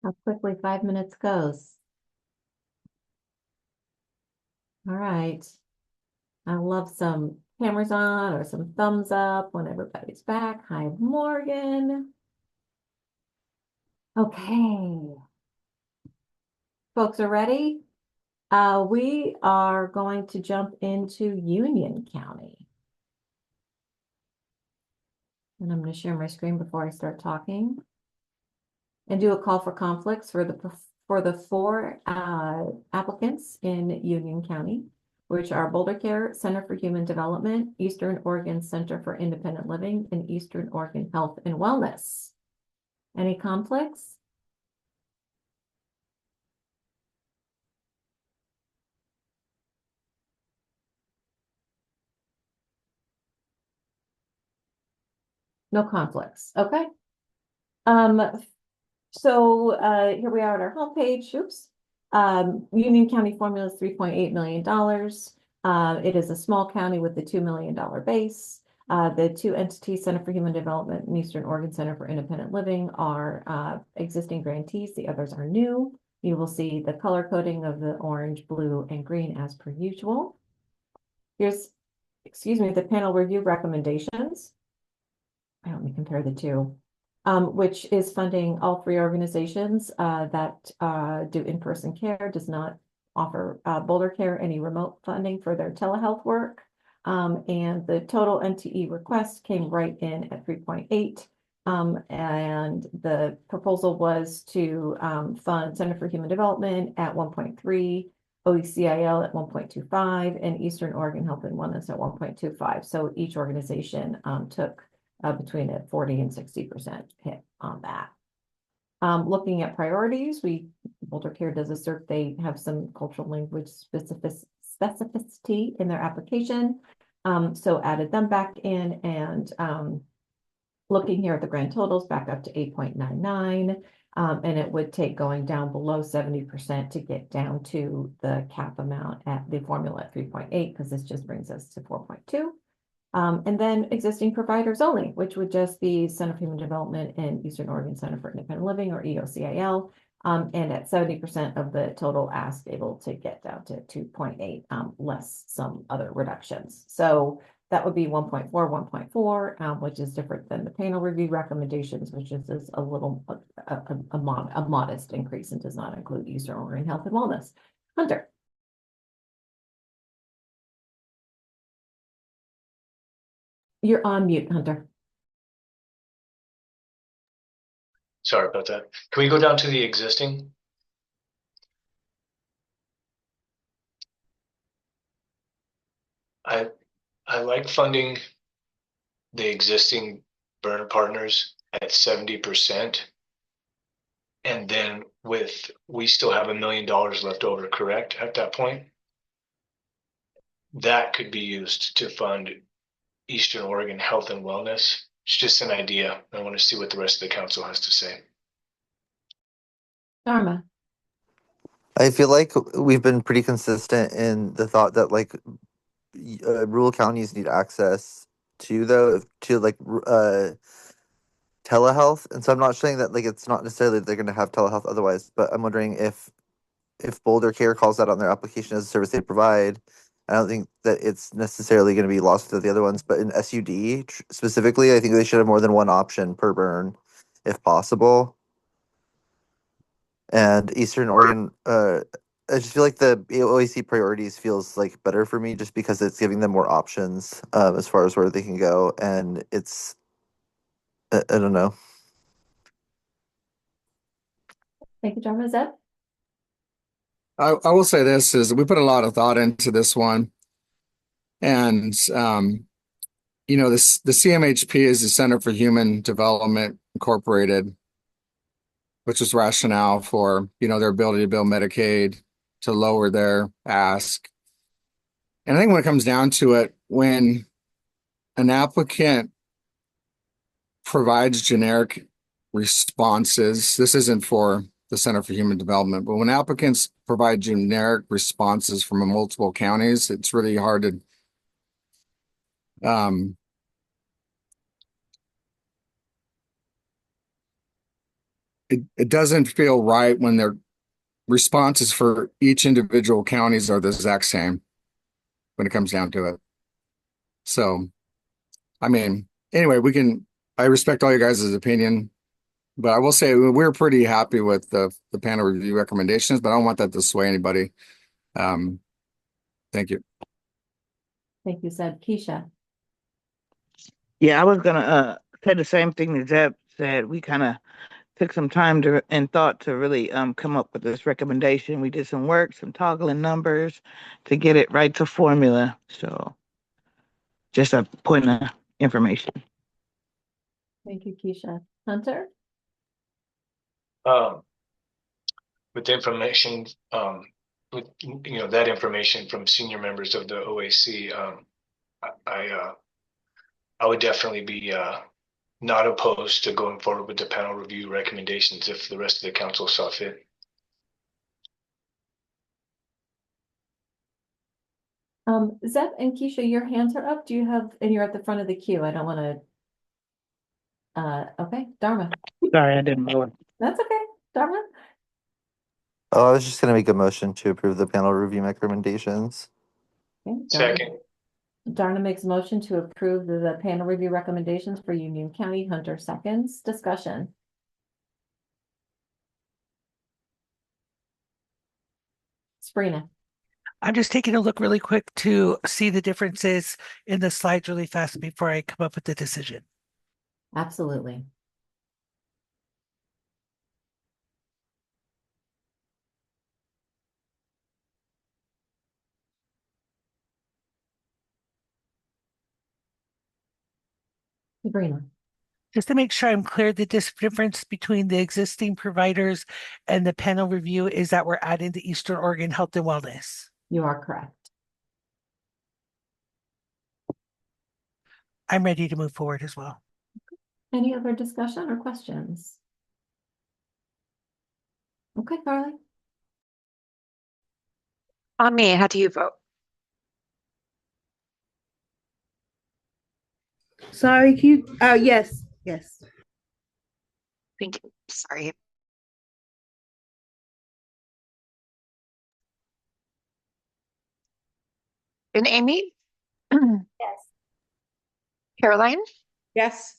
How quickly 5 minutes goes. All right. I love some cameras on or some thumbs up when everybody's back. Hi, Morgan. Okay. Folks are ready? We are going to jump into Union County. And I'm going to share my screen before I start talking. And do a call for conflicts for the four applicants in Union County, which are Boulder Care Center for Human Development, Eastern Oregon Center for Independent Living, and Eastern Oregon Health and Wellness. Any conflicts? No conflicts. Okay. So here we are at our homepage. Oops. Union County formula is $3.8 million. It is a small county with a $2 million base. The two entities, Center for Human Development and Eastern Oregon Center for Independent Living, are existing grantees. The others are new. You will see the color coding of the orange, blue, and green as per usual. Here's, the panel review recommendations. Let me compare the two. Which is funding all three organizations that do in-person care, does not offer Boulder Care any remote funding for their telehealth work. And the total NTE request came right in at 3.8. And the proposal was to fund Center for Human Development at 1.3, OECIL at 1.25, and Eastern Oregon Health and Wellness at 1.25. So each organization took between a 40 and 60% hit on that. Looking at priorities, Boulder Care does assert they have some cultural language specificity in their application. So added them back in, and looking here at the grand totals back up to 8.99. And it would take going down below 70% to get down to the cap amount at the formula at 3.8, because this just brings us to 4.2. And then existing providers only, which would just be Center for Human Development and Eastern Oregon Center for Independent Living, or EOCIL, and at 70% of the total ask, able to get down to 2.8, less some other reductions. So that would be 1.4, 1.4, which is different than the panel review recommendations, which is a little a modest increase and does not include Eastern Oregon Health and Wellness. Hunter. You're on mute, Hunter. Sorry about that. Can we go down to the existing? I like funding the existing burner partners at 70%. And then we still have $1 million left over, correct? At that point, that could be used to fund Eastern Oregon Health and Wellness. It's just an idea. I want to see what the rest of the council has to say. Dharma. I feel like we've been pretty consistent in the thought that rural counties need access to telehealth, and so I'm not saying that it's not necessarily that they're going to have telehealth otherwise, but I'm wondering if Boulder Care calls that on their application as a service they provide. I don't think that it's necessarily going to be lost to the other ones, but in SUD specifically, I think they should have more than one option per burn, if possible. And Eastern Oregon, I just feel like the OAC priorities feels better for me, just because it's giving them more options as far as where they can go, and it's I don't know. Thank you, Dharma. Zeb? I will say this is we put a lot of thought into this one. And, the CMHP is the Center for Human Development Incorporated, which is rationale for, their ability to bill Medicaid to lower their ask. And I think when it comes down to it, when an applicant provides generic responses, this isn't for the Center for Human Development, but when applicants provide generic responses from multiple counties, it's really hard to I, it doesn't feel right when their responses for each individual counties are the exact same when it comes down to it. So, I mean, anyway, I respect all you guys' opinion, but I will say we're pretty happy with the panel review recommendations, but I don't want that to sway anybody. Thank you. Thank you, Zeb. Keisha. Yeah, I was gonna say the same thing that Zeb said. We kind of took some time and thought to really come up with this recommendation. We did some work, some toggling numbers to get it right to formula. So just a point of information. Thank you, Keisha. Hunter? With information, with that information from senior members of the OAC, I would definitely be not opposed to going forward with the panel review recommendations if the rest of the council saw fit. Zeb and Keisha, your hands are up. Do you have, and you're at the front of the queue. I don't want to, okay, Dharma. Sorry, I didn't know it. That's okay, Dharma. Oh, I was just gonna make a motion to approve the panel review recommendations. Okay, Second. Dharma makes a motion to approve the panel review recommendations for Union County. Hunter seconds. Discussion. Sabrina. I'm just taking a look really quick to see the differences in the slides really fast before I come up with the decision. Absolutely. Sabrina. Just to make sure I'm clear, the difference between the existing providers and the panel review is that we're adding the Eastern Oregon Health and Wellness. You are correct. I'm ready to move forward as well. Any other discussion or questions? Okay, Carly. On me, how do you vote? Sorry, can you, yes, yes. Thank you. Sorry. And Amy? Yes. Caroline? Yes.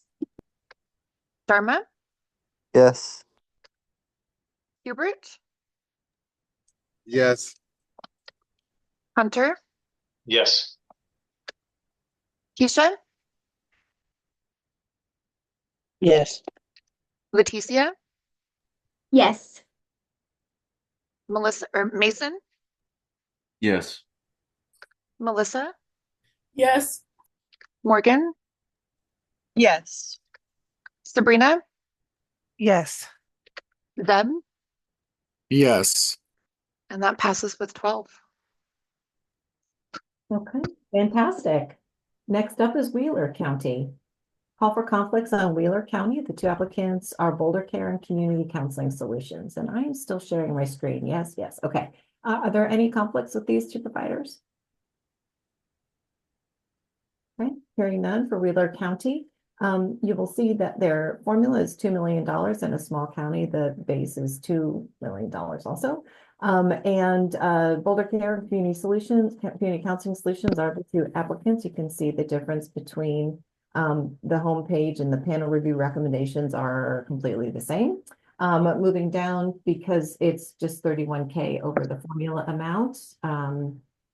Dharma? Yes. Hubert? Yes. Hunter? Yes. Keisha? Yes. Leticia? Yes. Melissa or Mason? Yes. Melissa? Yes. Morgan? Yes. Sabrina? Yes. Zeb? Yes. And that passes with 12. Okay, fantastic. Next up is Wheeler County. Call for conflicts on Wheeler County. The two applicants are Boulder Care and Community Counseling Solutions. And I am still sharing my screen. Yes, yes. Okay. Are there any conflicts with these two providers? Okay, hearing none for Wheeler County. You will see that their formula is $2 million in a small county. The base is $2 million also. Boulder Care and Community Solutions, Community Counseling Solutions are the two applicants. You can see the difference between the homepage and the panel review recommendations are completely the same. Moving down, because it's just 31K over the formula amount,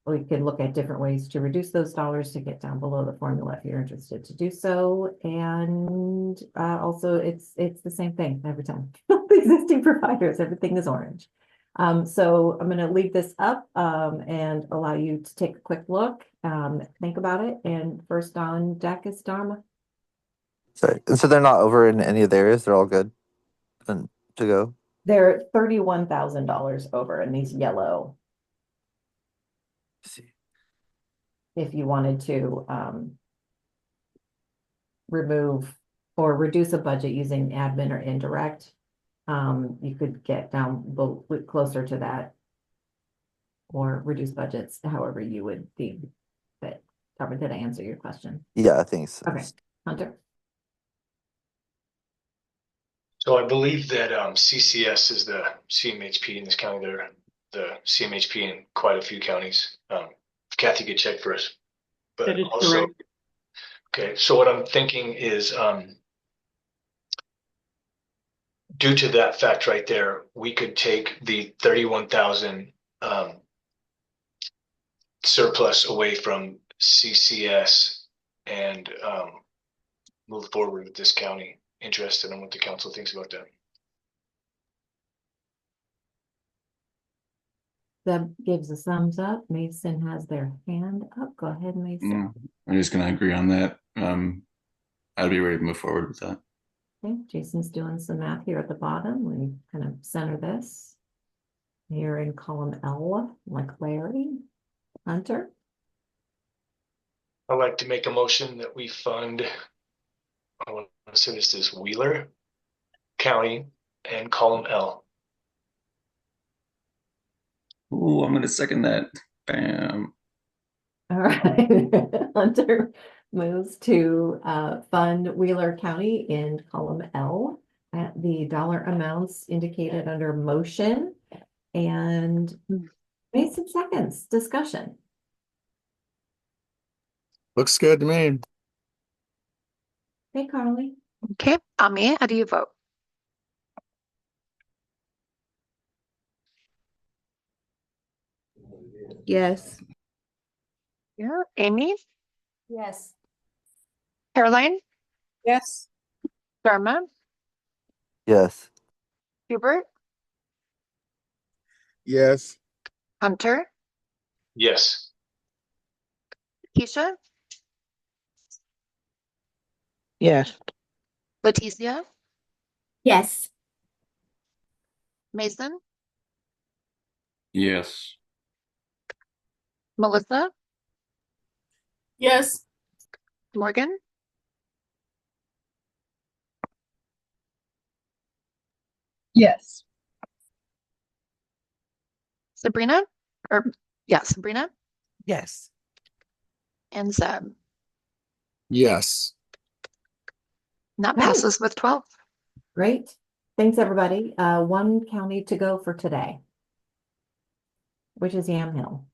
we can look at different ways to reduce those dollars to get down below the formula if you're interested to do so. And also it's the same thing every time. The existing providers, everything is orange. So I'm going to leave this up and allow you to take a quick look, think about it. And first on deck is Dharma. Sorry. So they're not over in any of the areas. They're all good and to go. They're $31,000 over in these yellow. Let's see. If you wanted to remove or reduce a budget using admin or indirect, you could get down closer to that or reduce budgets however you would deem fit. Did I answer your question? Yeah, I think so. Okay, Hunter. So I believe that CCS is the CMHP in this county. They're the CMHP in quite a few counties. Kathy could check for us. But That is also, correct. okay, so what I'm thinking is due to that fact right there, we could take the 31,000 surplus away from CCS and move forward with this county. Interested in what the council thinks about that. Deb gives a thumbs up. Mason has their hand up. Go ahead, Mason. I'm just going to agree on that. I'd be ready to move forward with that. Okay, Jason's doing some math here at the bottom. We kind of center this. Here in column L, like Larry. Hunter? I'd like to make a motion that we fund, I want to say this is Wheeler County and column L. Ooh, I'm going to second that. Bam. All right. Hunter moves to fund Wheeler County in column L at the dollar amounts indicated under motion. And Mason seconds. Discussion. Looks good to me. Hey, Carly. Okay, Ami, how do you vote? Yes. Yeah, Amy, Yes. Caroline, Yes. Dharma, Yes. Hubert, Yes. Hunter, Yes. Keisha, Yes. Leticia, Yes. Mason, Yes. Melissa, Yes. Morgan, Yes. Sabrina, Sabrina, Yes. and Zeb. Yes. And that Right. passes with 12. Great. Thanks, everybody. One county to go for today, which is Yamhill.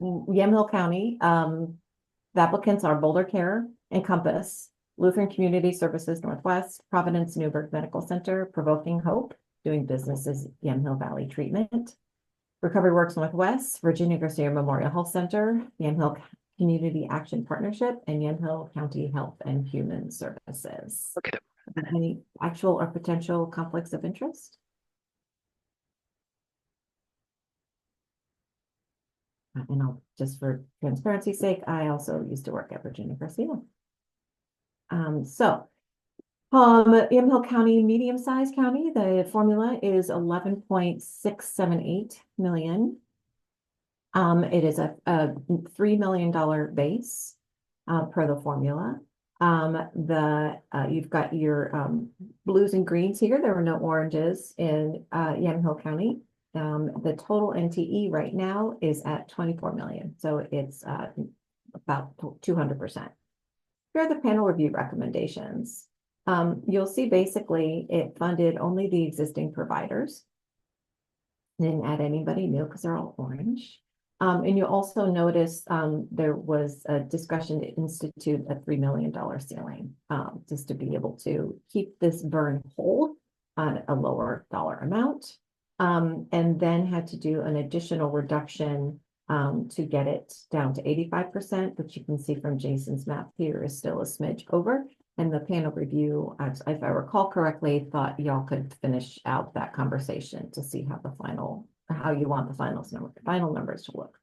Yamhill County, the applicants are Boulder Care, Encompass, Lutheran Community Services Northwest, Providence Newburgh Medical Center, Provoking Hope, doing business as Yamhill Valley Treatment, Recovery Works Northwest, Virginia Garcia Memorial Health Center, Yamhill Community Action Partnership, and Yamhill County Health and Human Services. Okay. Any actual or potential conflicts of interest? And I'll, just for transparency's sake, I also used to work at Virginia Garcia. Yamhill County, medium-sized county, the formula is 11.678 million. It is a $3 million base per the formula. You've got your blues and greens here. There are no oranges in Yamhill County. The total NTE right now is at 24 million. So it's about 200%. Here are the panel review recommendations. You'll see basically it funded only the existing providers. Didn't add anybody new because they're all orange. And you'll also notice there was a discussion to institute a $3 million ceiling just to be able to keep this burn whole on a lower dollar amount. And then had to do an additional reduction to get it down to 85%, which you can see from Jason's map here is still a smidge over. And the panel review, if I recall correctly, thought y'all could finish out that conversation to see how you want the final numbers to look.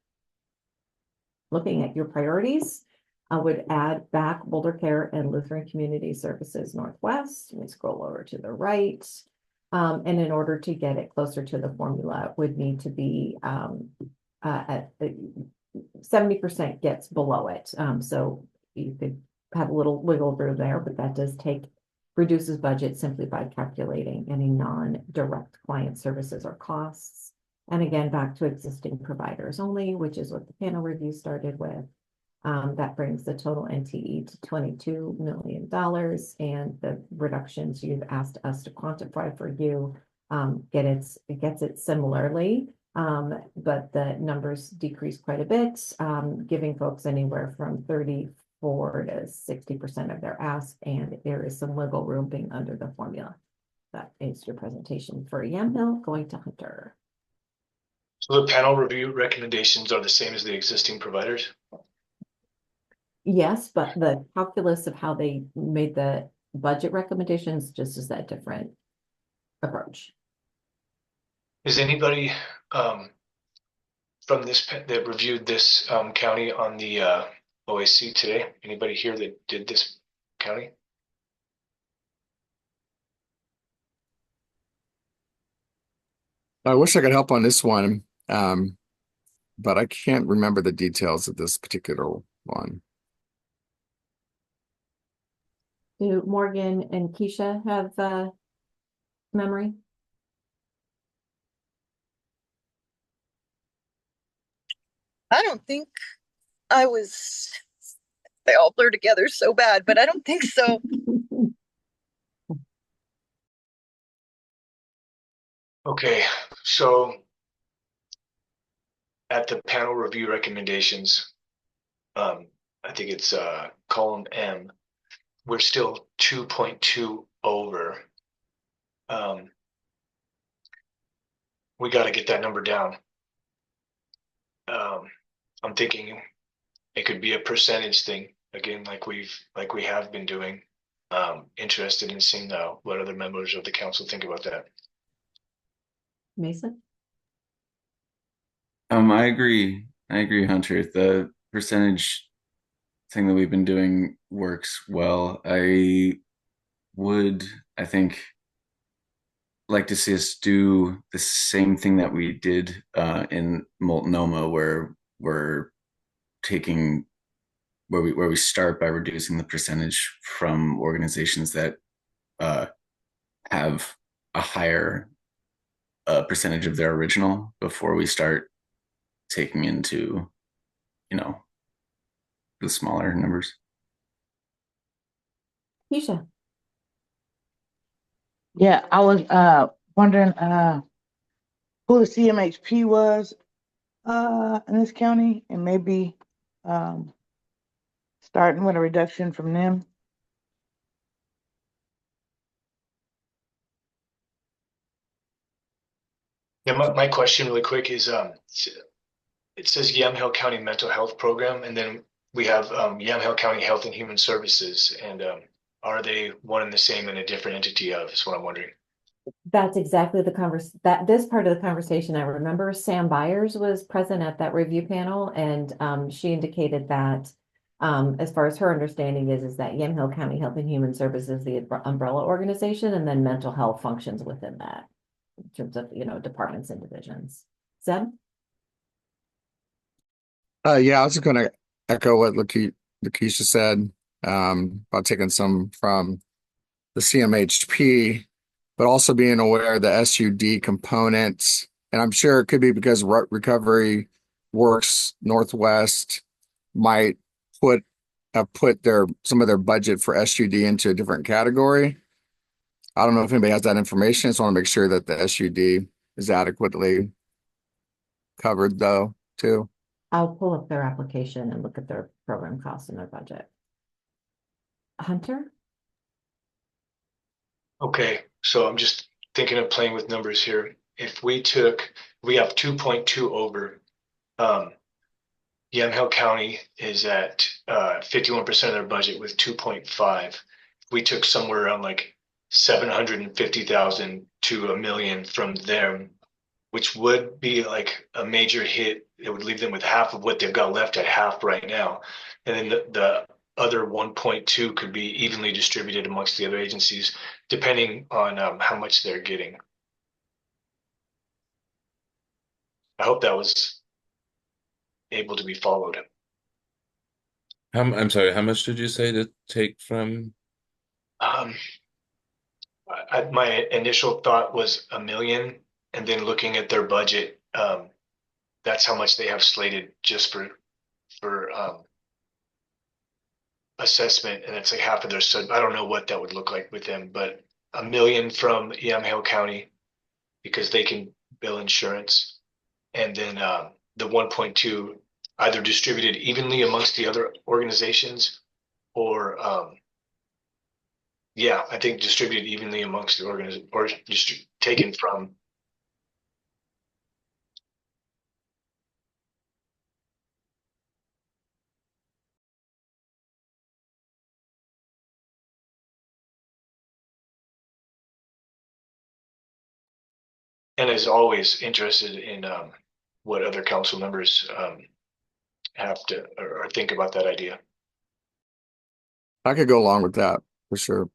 Looking at your priorities, I would add back Boulder Care and Lutheran Community Services Northwest. We scroll over to the right. And in order to get it closer to the formula, it would need to be at 70% gets below it. So you could have a little wiggle room there, but that does reduces budget simply by calculating any non-direct client services or costs. And again, back to existing providers only, which is what the panel review started with. That brings the total NTE to $22 million, and the reductions you've asked us to quantify for you gets it similarly. But the numbers decrease quite a bit, giving folks anywhere from 34 to 60% of their ask, and there is some wiggle room being under the formula. That is your presentation for Yamhill. Going to Hunter. So the panel review recommendations are the same as the existing providers? Yes, but the calculus of how they made the budget recommendations just is that different approach. Is anybody from this that reviewed this county on the OAC today? Anybody here that did this county? I wish I could help on this one, but I can't remember the details of this particular one. Do Morgan and Keisha have memory? I don't think I was, they all blur together so bad, but I don't think so. Okay, so at the panel review recommendations, I think it's column M, we're still 2.2 over. We got to get that number down. I'm thinking it could be a percentage thing again, like we have been doing. Interested in seeing what other members of the council think about that. Mason? I agree, Hunter. The percentage thing that we've been doing works well. I think like to see us do the same thing that we did in Multnomah, where we're taking where we start by reducing the percentage from organizations that have a higher percentage of their original before we start taking into, the smaller numbers. Keisha? Yeah, I was wondering who the CMHP was in this county, and maybe starting with a reduction from them. Yeah, my question really quick is it says Yamhill County Mental Health Program, and then we have Yamhill County Health and Human Services, and are they one and the same in a different entity of? Is what I'm wondering. That's exactly this part of the conversation. I remember Sam Byers was present at that review panel, and she indicated that as far as her understanding is that Yamhill County Health and Human Services is the umbrella organization, and then mental health functions within that in terms of, departments and divisions. Zeb? Yeah, I was just going to echo what Lakeisha said about taking some from the CMHP, but also being aware of the SUD components. And I'm sure it could be because Recovery Works Northwest might put some of their budget for SUD into a different category. I don't know if anybody has that information. I just want to make sure that the SUD is adequately covered though, too. I'll pull up their application and look at their program costs and their budget. Hunter? Okay, so I'm just thinking of playing with numbers here. If we have 2.2 over, Yamhill County is at 51% of their budget with 2.5. If we took somewhere around like 750,000 to $1 million from them, which would be like a major hit. It would leave them with half of what they've got left at half right now. And then the other 1.2 could be evenly distributed amongst the other agencies, depending on how much they're getting. I hope that was able to be followed. I'm sorry, how much did you say to take from? My initial thought was $1 million, and then looking at their budget, that's how much they have slated just for assessment, and it's like half of their I don't know what that would look like with them, but $1 million from Yamhill County because they can bill insurance, and then the 1.2 either distributed evenly amongst the other organizations or yeah, I think distributed evenly amongst the organization or just taken from. And is always interested in what other council members have to or think about that idea. I could go along with that for sure.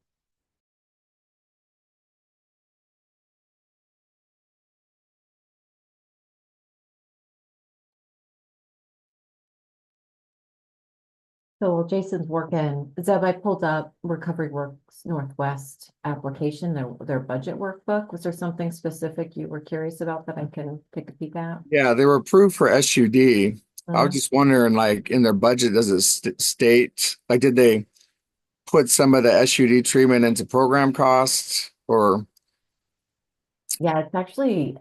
So while Jason's working, Zeb, I pulled up Recovery Works Northwest application, their budget workbook. Was there something specific you were curious about that I can take a peek at? Yeah, they were approved for SUD. I was Mhm. just wondering, like, in their budget, does it state, like, did they put some of the SUD treatment into program costs or? Yeah, it's actually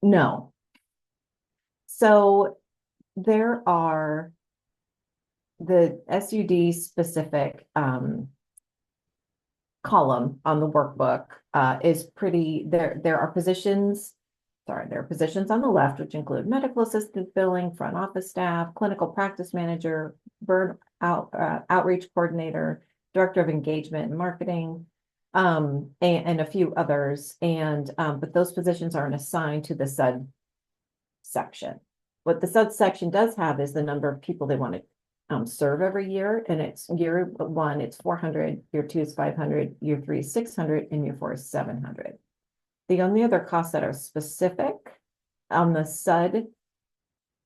no. So there are the SUD specific column on the workbook is pretty, there are positions, there are positions on the left, which include medical assistant billing, front office staff, clinical practice manager, outreach coordinator, director of engagement and marketing, and a few others. And but those positions aren't assigned to the SUD section. What the SUD section does have is the number of people they want to serve every year, and it's year one, it's 400, year two is 500, year three is 600, and year four is 700. The only other costs that are specific on the SUD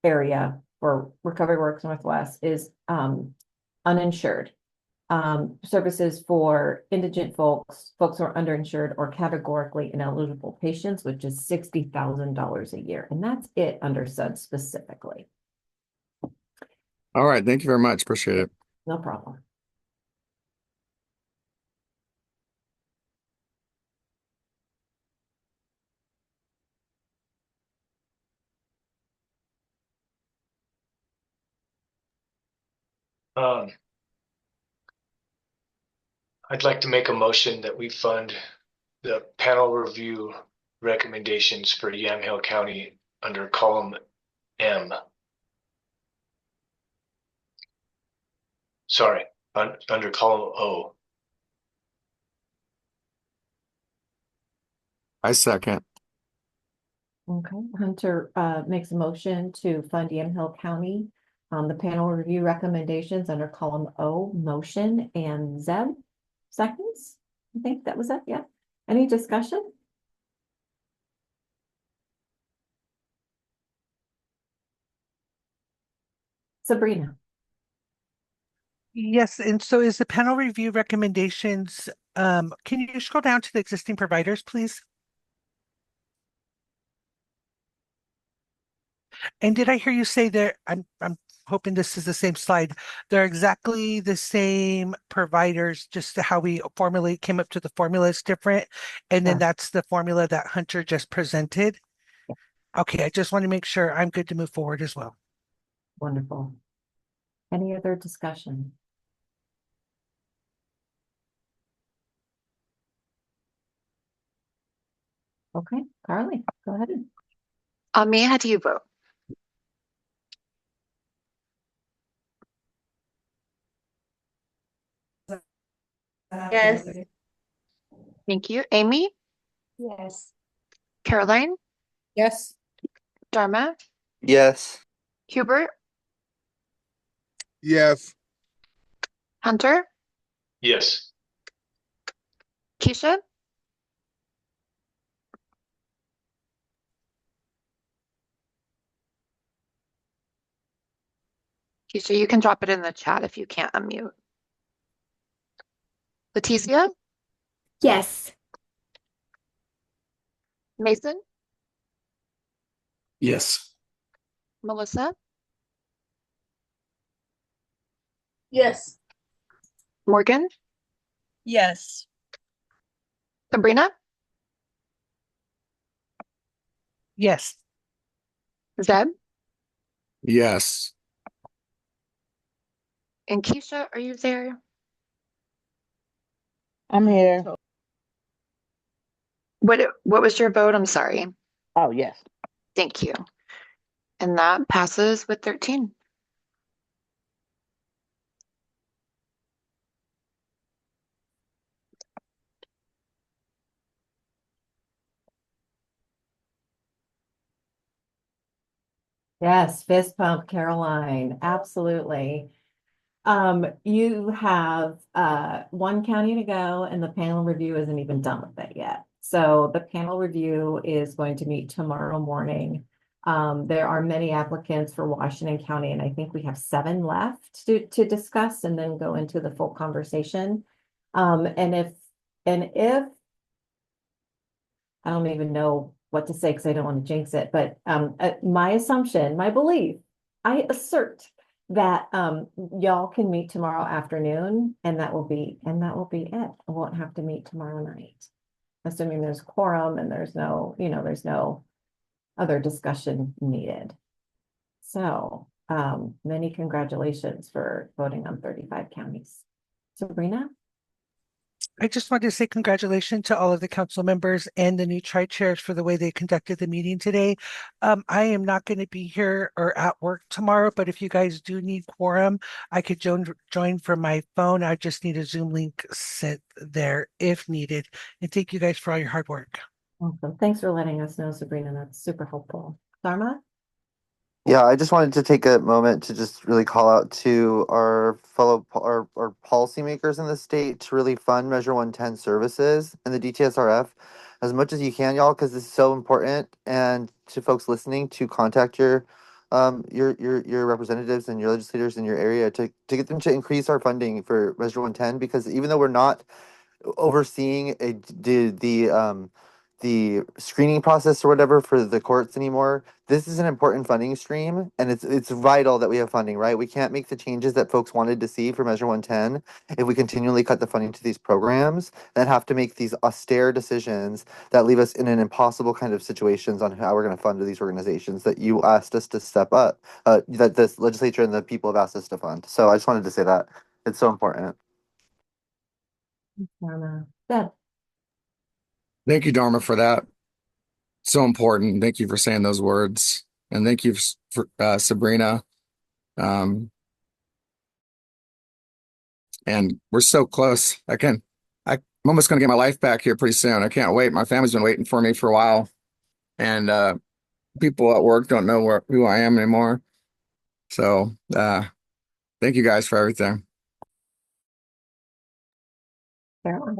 area for Recovery Works Northwest is uninsured. Services for indigent folks who are underinsured or categorically ineligible patients, which is $60,000 a year. And that's it under SUD specifically. All right, thank you very much. Appreciate it. No problem. I'd like to make a motion that we fund the panel review recommendations for Yamhill County under column M. Sorry, under column O. I second. Okay, Hunter makes a motion to fund Yamhill County. The panel review recommendations under column O, motion, and Zeb seconds. I think that was it. Yeah. Any discussion? Sabrina. Yes, and so is the panel review recommendations, can you scroll down to the existing providers, please? And did I hear you say that, I'm hoping this is the same slide, they're exactly the same providers, just how we came up to the formula is different, and then that's the formula that Hunter just presented? Okay, I just want to make sure I'm good to move forward as well. Wonderful. Any other discussion? Okay, Carly, go ahead. Ami, how do you vote? Yes. Thank you. Amy? Yes. Caroline? Yes. Dharma? Yes. Hubert? Yes. Hunter? Yes. Keisha? Keisha, you can drop it in the chat if you can't unmute. Leticia? Yes. Mason? Yes. Melissa, Yes. Morgan, Yes. Sabrina, Yes. Zeb, Yes. and Keisha, are you there? I'm here. What was your vote? I'm sorry. Oh, yes. Thank you. And that passes with 13. Yes, fist pump, Caroline, absolutely. You have one county to go and the panel review isn't even done with it yet. So the panel review is going to meet tomorrow morning. There are many applicants for Washington County, and I think we have 7 left to discuss and then go into the full conversation. And if I don't even know what to say because I don't want to jinx it, but my assumption, my belief, I assert that y'all can meet tomorrow afternoon and that will be it. I won't have to meet tomorrow night. Assuming there's quorum and there's no, there's no other discussion needed. So many congratulations for voting on 35 counties. Sabrina? I just wanted to say congratulations to all of the council members and the new tri-chairs for the way they conducted the meeting today. I am not going to be here or at work tomorrow, but if you guys do need quorum, I could join from my phone. I just need a Zoom link sent there if needed. And thank you guys for all your hard work. Awesome. Thanks for letting us know, Sabrina. That's super helpful. Dharma? Yeah, I just wanted to take a moment to just really call out to our our policymakers in the state to really fund Measure 110 services and the DTSRF as much as you can, y'all, because this is so important. And to folks listening, to contact your representatives and your legislators in your area to get them to increase our funding for Measure 110, because even though we're not overseeing the screening process or whatever for the courts anymore. This is an important funding stream, and it's vital that we have funding, right? We can't make the changes that folks wanted to see for Measure 110 if we continually cut the funding to these programs, then have to make these austere decisions that leave us in an impossible kind of situations on how we're going to fund these organizations that you asked us to step up, that this legislature and the people have asked us to fund. So I just wanted to say that it's so important. Dharma. Deb? Thank you, Dharma, for that. So important. Thank you for saying those words. And thank you for Sabrina. And we're so close. I'm almost going to get my life back here pretty soon. I can't wait. My family's been waiting for me for a while. And people at work don't know who I am anymore. So thank you guys for everything. Caroline?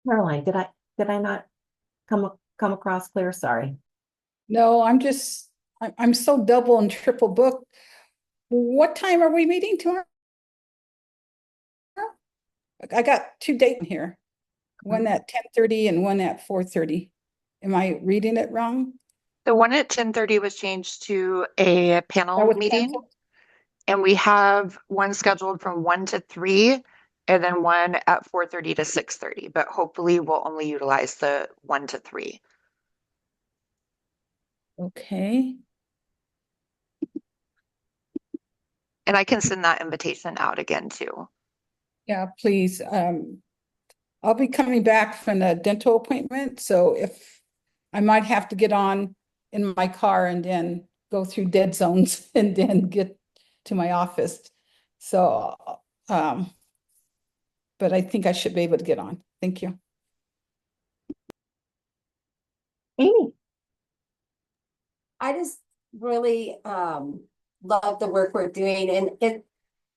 Caroline, did I not come across clear? Sorry. No, I'm so double and triple booked. What time are we meeting tomorrow? I got 2 dates here, one at 10:30 and one at 4:30. Am I reading it wrong? The one at 10:30 was changed to a panel was meeting. canceled? And we have one scheduled from 1 to 3 and then one at 4:30 to 6:30, but hopefully we'll only utilize the 1 to 3. Okay. And I can send that invitation out again too. Yeah, please. I'll be coming back from a dental appointment, so if I might have to get on in my car and then go through dead zones and then get to my office. So, but I think I should be able to get on. Thank you. Amy? I just really love the work we're doing, and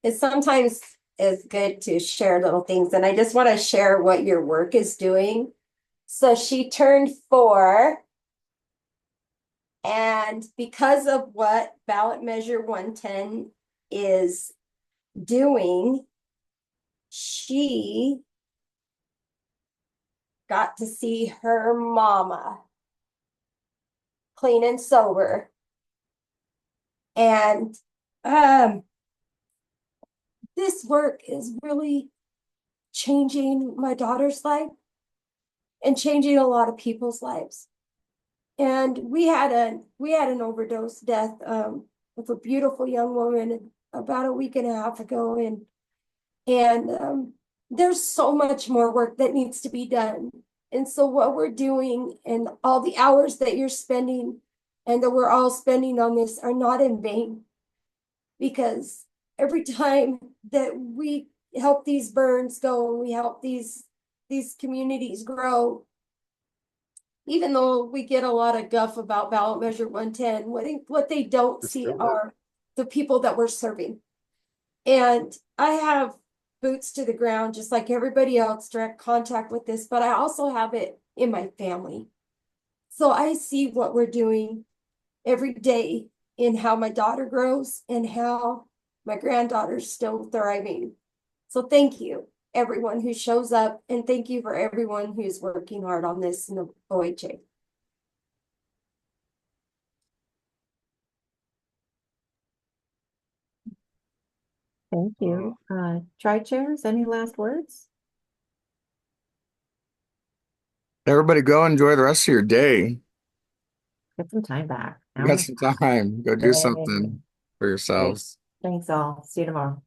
it sometimes is good to share little things, and I just want to share what your work is doing. So she turned 4, and because of what ballot measure 110 is doing, she got to see her mama clean and sober. And this work is really changing my daughter's life and changing a lot of people's lives. And we had an overdose death with a beautiful young woman about a week and a half ago, and there's so much more work that needs to be done. And so what we're doing and all the hours that you're spending and that we're all spending on this are not in vain, because every time that we help these burns go and we help these communities grow, even though we get a lot of guff about ballot measure 110, what they don't see are the people that we're serving. And I have boots to the ground, just like everybody else, direct contact with this, but I also have it in my family. So I see what we're doing every day in how my daughter grows and how my granddaughter's still thriving. So thank you, everyone who shows up, and thank you for everyone who's working hard on this in the OHA. Thank you. Tri-chairs, any last words? Everybody go enjoy the rest of your day. Get some time back. You got some time. Go do something for yourselves. Thanks all. See you tomorrow.